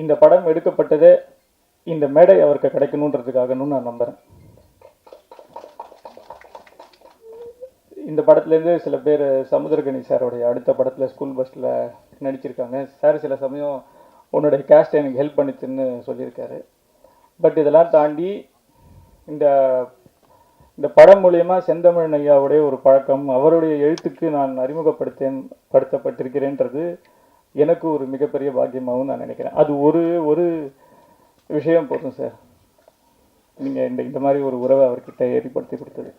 இந்த படம் எடுக்கப்பட்டதே இந்த மேடை அவருக்கு கிடைக்கணுன்றதுக்காகன்னு நான் நம்புகிறேன். இந்த படத்துலேருந்து சில பேர் சமுத்திரகனி சாரோடைய அடுத்த படத்தில் ஸ்கூல் பஸ்ஸில் நடிச்சிருக்காங்க. சார் சில சமயம் உன்னுடைய கேஸ்ட் எனக்கு ஹெல்ப் பண்ணிச்சுன்னு சொல்லியிருக்காரு. பட் இதெல்லாம் தாண்டி இந்த இந்த படம் மூலியமாக செந்தமிழ் ஐயாவுடைய ஒரு பழக்கம், அவருடைய எழுத்துக்கு நான் படுத்தப்பட்டிருக்கிறேன்றது எனக்கு ஒரு மிகப்பெரிய பாக்கியமாகவும் நான் நினைக்கிறேன். அது ஒரு விஷயம் போதும் சார், நீங்கள் இந்த மாதிரி ஒரு உறவை அவர்கிட்ட ஏற்படுத்தி கொடுத்தது.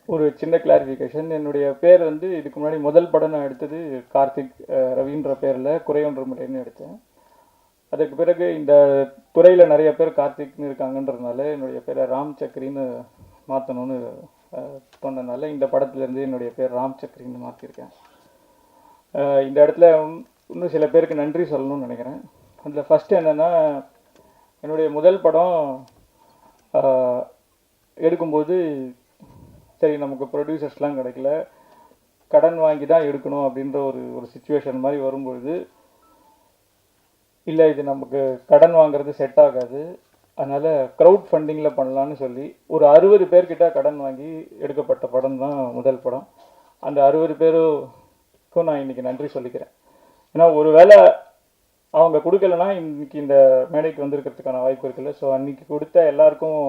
ஒரு சின்ன கிளாரிஃபிகேஷன், என்னுடைய பேர் வந்து இதுக்கு முன்னாடி முதல் படம் நான் எடுத்தது கார்த்திக் ரவின்ற பேரில் குறையொன்று முறைன்னு எடுத்தேன். அதுக்கு பிறகு இந்த துறையில் நிறைய பேர் கார்த்திக்னு இருக்காங்கன்றதுனால என்னுடைய பேரை ராம் சக்ரின்னு மாற்றணும்னு சொன்னதுனால இந்த படத்துலேருந்து என்னுடைய பேர் ராம் சக்ரின்னு மாற்றிருக்கேன். இந்த இடத்துல இன்னும் சில பேருக்கு நன்றி சொல்லணும்னு நினைக்கிறேன். அதில் ஃபஸ்ட்டு என்னென்னா, என்னுடைய முதல் படம் எடுக்கும்போது சரி நமக்கு ப்ரொடியூசர்ஸ்லாம் கிடைக்கல, கடன் வாங்கி தான் எடுக்கணும் அப்படின்ற ஒரு சுச்சுவேஷன் மாதிரி வரும்பொழுது, இல்லை இது நமக்கு கடன் வாங்குறது செட் ஆகாது, அதனால் க்ரௌட் ஃபண்டிங்கில் பண்ணலான்னு சொல்லி ஒரு 60 பேர்கிட்ட கடன் வாங்கி எடுக்கப்பட்ட படம் தான் முதல் படம். அந்த 60 பேருக்கும் நான் இன்றைக்கி நன்றி சொல்லிக்கிறேன். ஏன்னா ஒரு வேளை அவங்க கொடுக்கலன்னா இன்றைக்கி இந்த மேடைக்கு வந்திருக்கிறதுக்கான வாய்ப்பு இருக்குல்ல. ஸோ அன்றைக்கி கொடுத்த எல்லாருக்கும்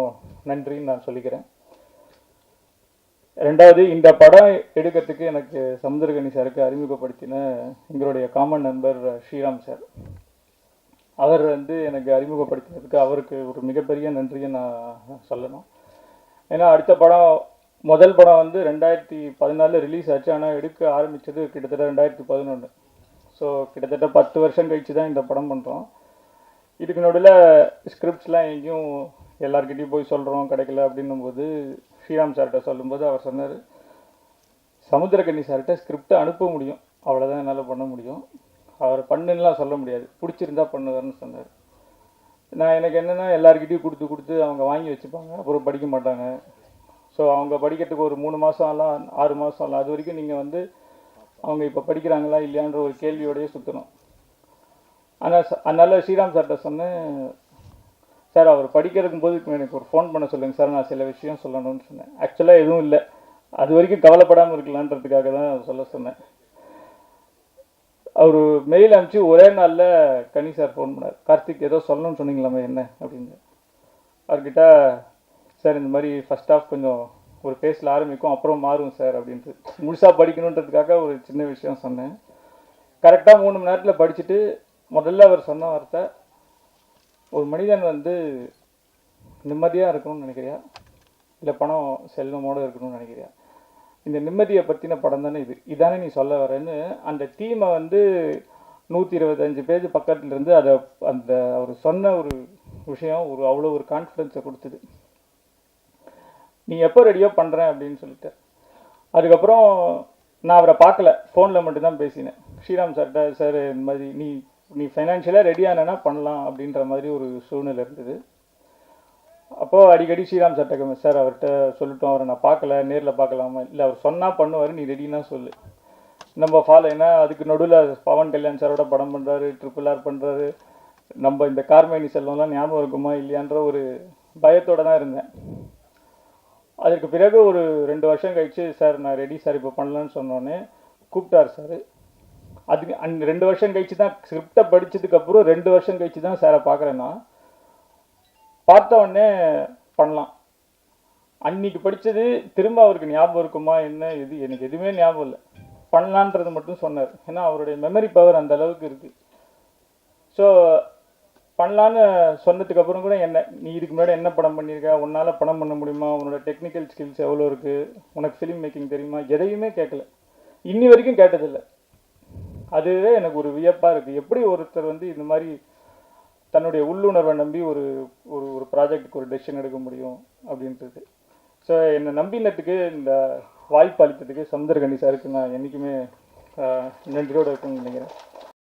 நன்றின்னு நான் சொல்லிக்கிறேன். ரெண்டாவது, இந்த படம் எடுக்கிறதுக்கு எனக்கு சமுத்திரகனி சாருக்கு அறிமுகப்படுத்தின எங்களுடைய காமன் நண்பர் ஸ்ரீராம் சார், அவர் வந்து எனக்கு அறிமுகப்படுத்தினதுக்கு அவருக்கு ஒரு மிகப்பெரிய நன்றியை நான் சொல்லணும். ஏன்னா அடுத்த படம் முதல் படம் வந்து 2014 ரிலீஸ் ஆச்சு, ஆனால் எடுக்க ஆரம்பித்தது கிட்டத்தட்ட 2011. ஸோ கிட்டத்தட்ட 10 வருஷம் கழித்து தான் இந்த படம் பண்ணுறோம். இதுக்கு நடுவில் ஸ்கிரிப்ட்ஸ்லாம் எங்கேயும் எல்லாருக்கிட்டையும் போய் சொல்கிறோம் கிடைக்கல அப்படின்னும்போது ஸ்ரீராம் சார்கிட்ட சொல்லும்போது அவர் சொன்னார், சமுத்திரகனி சார்கிட்ட ஸ்கிரிப்டை அனுப்ப முடியும், அவ்வளோதான் என்னால் பண்ண முடியும், அவர் பண்ணுன்னெலாம் சொல்ல முடியாது, பிடிச்சிருந்தா பண்ணுவார்னு சொன்னார். நான் எனக்கு என்னென்னா எல்லாருக்கிட்டையும் கொடுத்து அவங்க வாங்கி வச்சுப்பாங்க, அப்புறம் படிக்க மாட்டாங்க. ஸோ அவங்க படிக்கிறதுக்கு ஒரு 3 மாதம் ஆகலாம், 6 மாதம் ஆகலாம். அது வரைக்கும் நீங்கள் வந்து அவங்க இப்போ படிக்கிறாங்களா இல்லையான்ற ஒரு கேள்வியோடையே சுற்றணும். அதனால் ஸ்ரீராம் சார்கிட்ட சொன்னேன், சார் அவர் படிக்கிறதுக்கும் போது எனக்கு ஒரு ஃபோன் பண்ண சொல்லுங்கள் சார், நான் சில விஷயம் சொல்லணும்னு சொன்னேன். ஆக்சுவலாக எதுவும் இல்லை, அது வரைக்கும் கவலைப்படாமல் இருக்கலான்றதுக்காக தான் சொல்ல சொன்னேன். அவர் மெயில் அனுப்பிச்சு ஒரே நாளில் கனி சார் ஃபோன் பண்ணார், கார்த்திக் ஏதோ சொல்லணும்னு சொன்னீங்களாமே என்ன அப்படின்னு. அவர்கிட்ட சார் இந்த மாதிரி ஃபஸ்ட் ஆஃப் கொஞ்சம் ஒரு பேஸில் ஆரம்பிக்கும், அப்புறம் மாறும் சார் அப்படின்ட்டு முழுசாக படிக்கணுன்றதுக்காக ஒரு சின்ன விஷயம் சொன்னேன். கரெக்டாக 3 மணி நேரத்தில் படிச்சுட்டு முதல்ல அவர் சொன்ன வார்த்தை, ஒரு மனிதன் வந்து நிம்மதியாக இருக்கணும்னு நினைக்கிறியா இல்லை பணம் செல்வமோடு இருக்கணும்னு நினைக்கிறியா, இந்த நிம்மதியை பற்றின படம் தானே இதானே நீ சொல்ல வரேன்னு அந்த டீமை வந்து 125 பேஜ் பக்கத்துலேருந்து அதை அந்த அவர் சொன்ன ஒரு விஷயம் அவ்வளோ ஒரு கான்ஃபிடென்ஸை கொடுத்தது. நீ எப்போ ரெடியோ பண்ணுறேன் அப்படின்னு சொல்லிட்டு. அதுக்கப்புறம் நான் அவரை பார்க்கல, ஃபோனில் மட்டும்தான் பேசினேன். ஸ்ரீராம் சார்கிட்ட, சார் இந்த மாதிரி நீ ஃபைனான்ஷியலாக ரெடியானா பண்ணலாம் அப்படின்ற மாதிரி ஒரு சூழ்நிலை இருந்தது. அப்போது அடிக்கடி ஸ்ரீராம் சார்கிட்ட, சார் அவர்கிட்ட சொல்லிட்டோம், அவரை நான் பார்க்கல, நேரில் பார்க்கலாமா, இல்லை அவர் சொன்னால் பண்ணுவார், நீ ரெடினா சொல்லு, நம்ம ஃபாலோ. ஏன்னா அதுக்கு நடுவில் பவன் கல்யாண் சாரோட படம் பண்ணுறாரு, RRR பண்ணுறாரு, நம்ம இந்த கார்மேனி செல்வம்லாம் ஞாபகம் இருக்குமா இல்லையான்ற ஒரு பயத்தோடு தான் இருந்தேன். அதற்கு பிறகு ஒரு 2 வருஷம் கழிச்சு, சார் நான் ரெடி சார் இப்போ பண்ணலான்னு சொன்னோன்னே கூப்பிட்டார் சார். அதுக்கு 2 வருஷம் கழிச்சு தான் ஸ்கிரிப்டை படித்ததுக்கப்புறம் 2 வருஷம் கழிச்சு தான் சாரை பார்க்குறேன்னா, பார்த்த உடனே பண்ணலாம். அன்றைக்கி படித்தது திரும்ப அவருக்கு ஞாபகம் இருக்குமா என்ன இது எனக்கு எதுவுமே ஞாபகம் இல்லை, பண்ணலான்றது மட்டும் சொன்னார். ஏன்னா அவருடைய மெமரி பவர் அந்த அளவுக்கு இருக்குது. ஸோ பண்ணலான்னு சொன்னதுக்கப்புறம் கூட நீ இதுக்கு முன்னாடி என்ன படம் பண்ணியிருக்க, உன்னால் படம் பண்ண முடியுமா, உன்னோட டெக்னிக்கல் ஸ்கில்ஸ் எவ்வளோ இருக்குது, உனக்கு ஃபிலிம் மேக்கிங் தெரியுமா, எதையுமே கேட்கல, இன்னி வரைக்கும் கேட்டதில்லை. அதுவே எனக்கு ஒரு வியப்பாக இருக்குது, எப்படி ஒருத்தர் வந்து இந்த மாதிரி தன்னுடைய உள்ளுணர்வை நம்பி ஒரு ஒரு ப்ராஜெக்டுக்கு ஒரு டெசிஷன் எடுக்க முடியும் அப்படின்றது. ஸோ என்னை நம்பினத்துக்கு, இந்த வாய்ப்பு அளித்ததுக்கு சமுத்திரகனி சாருக்கு நான் என்றைக்குமே நன்றியோடு இருக்குன்னு நினைக்கிறேன்.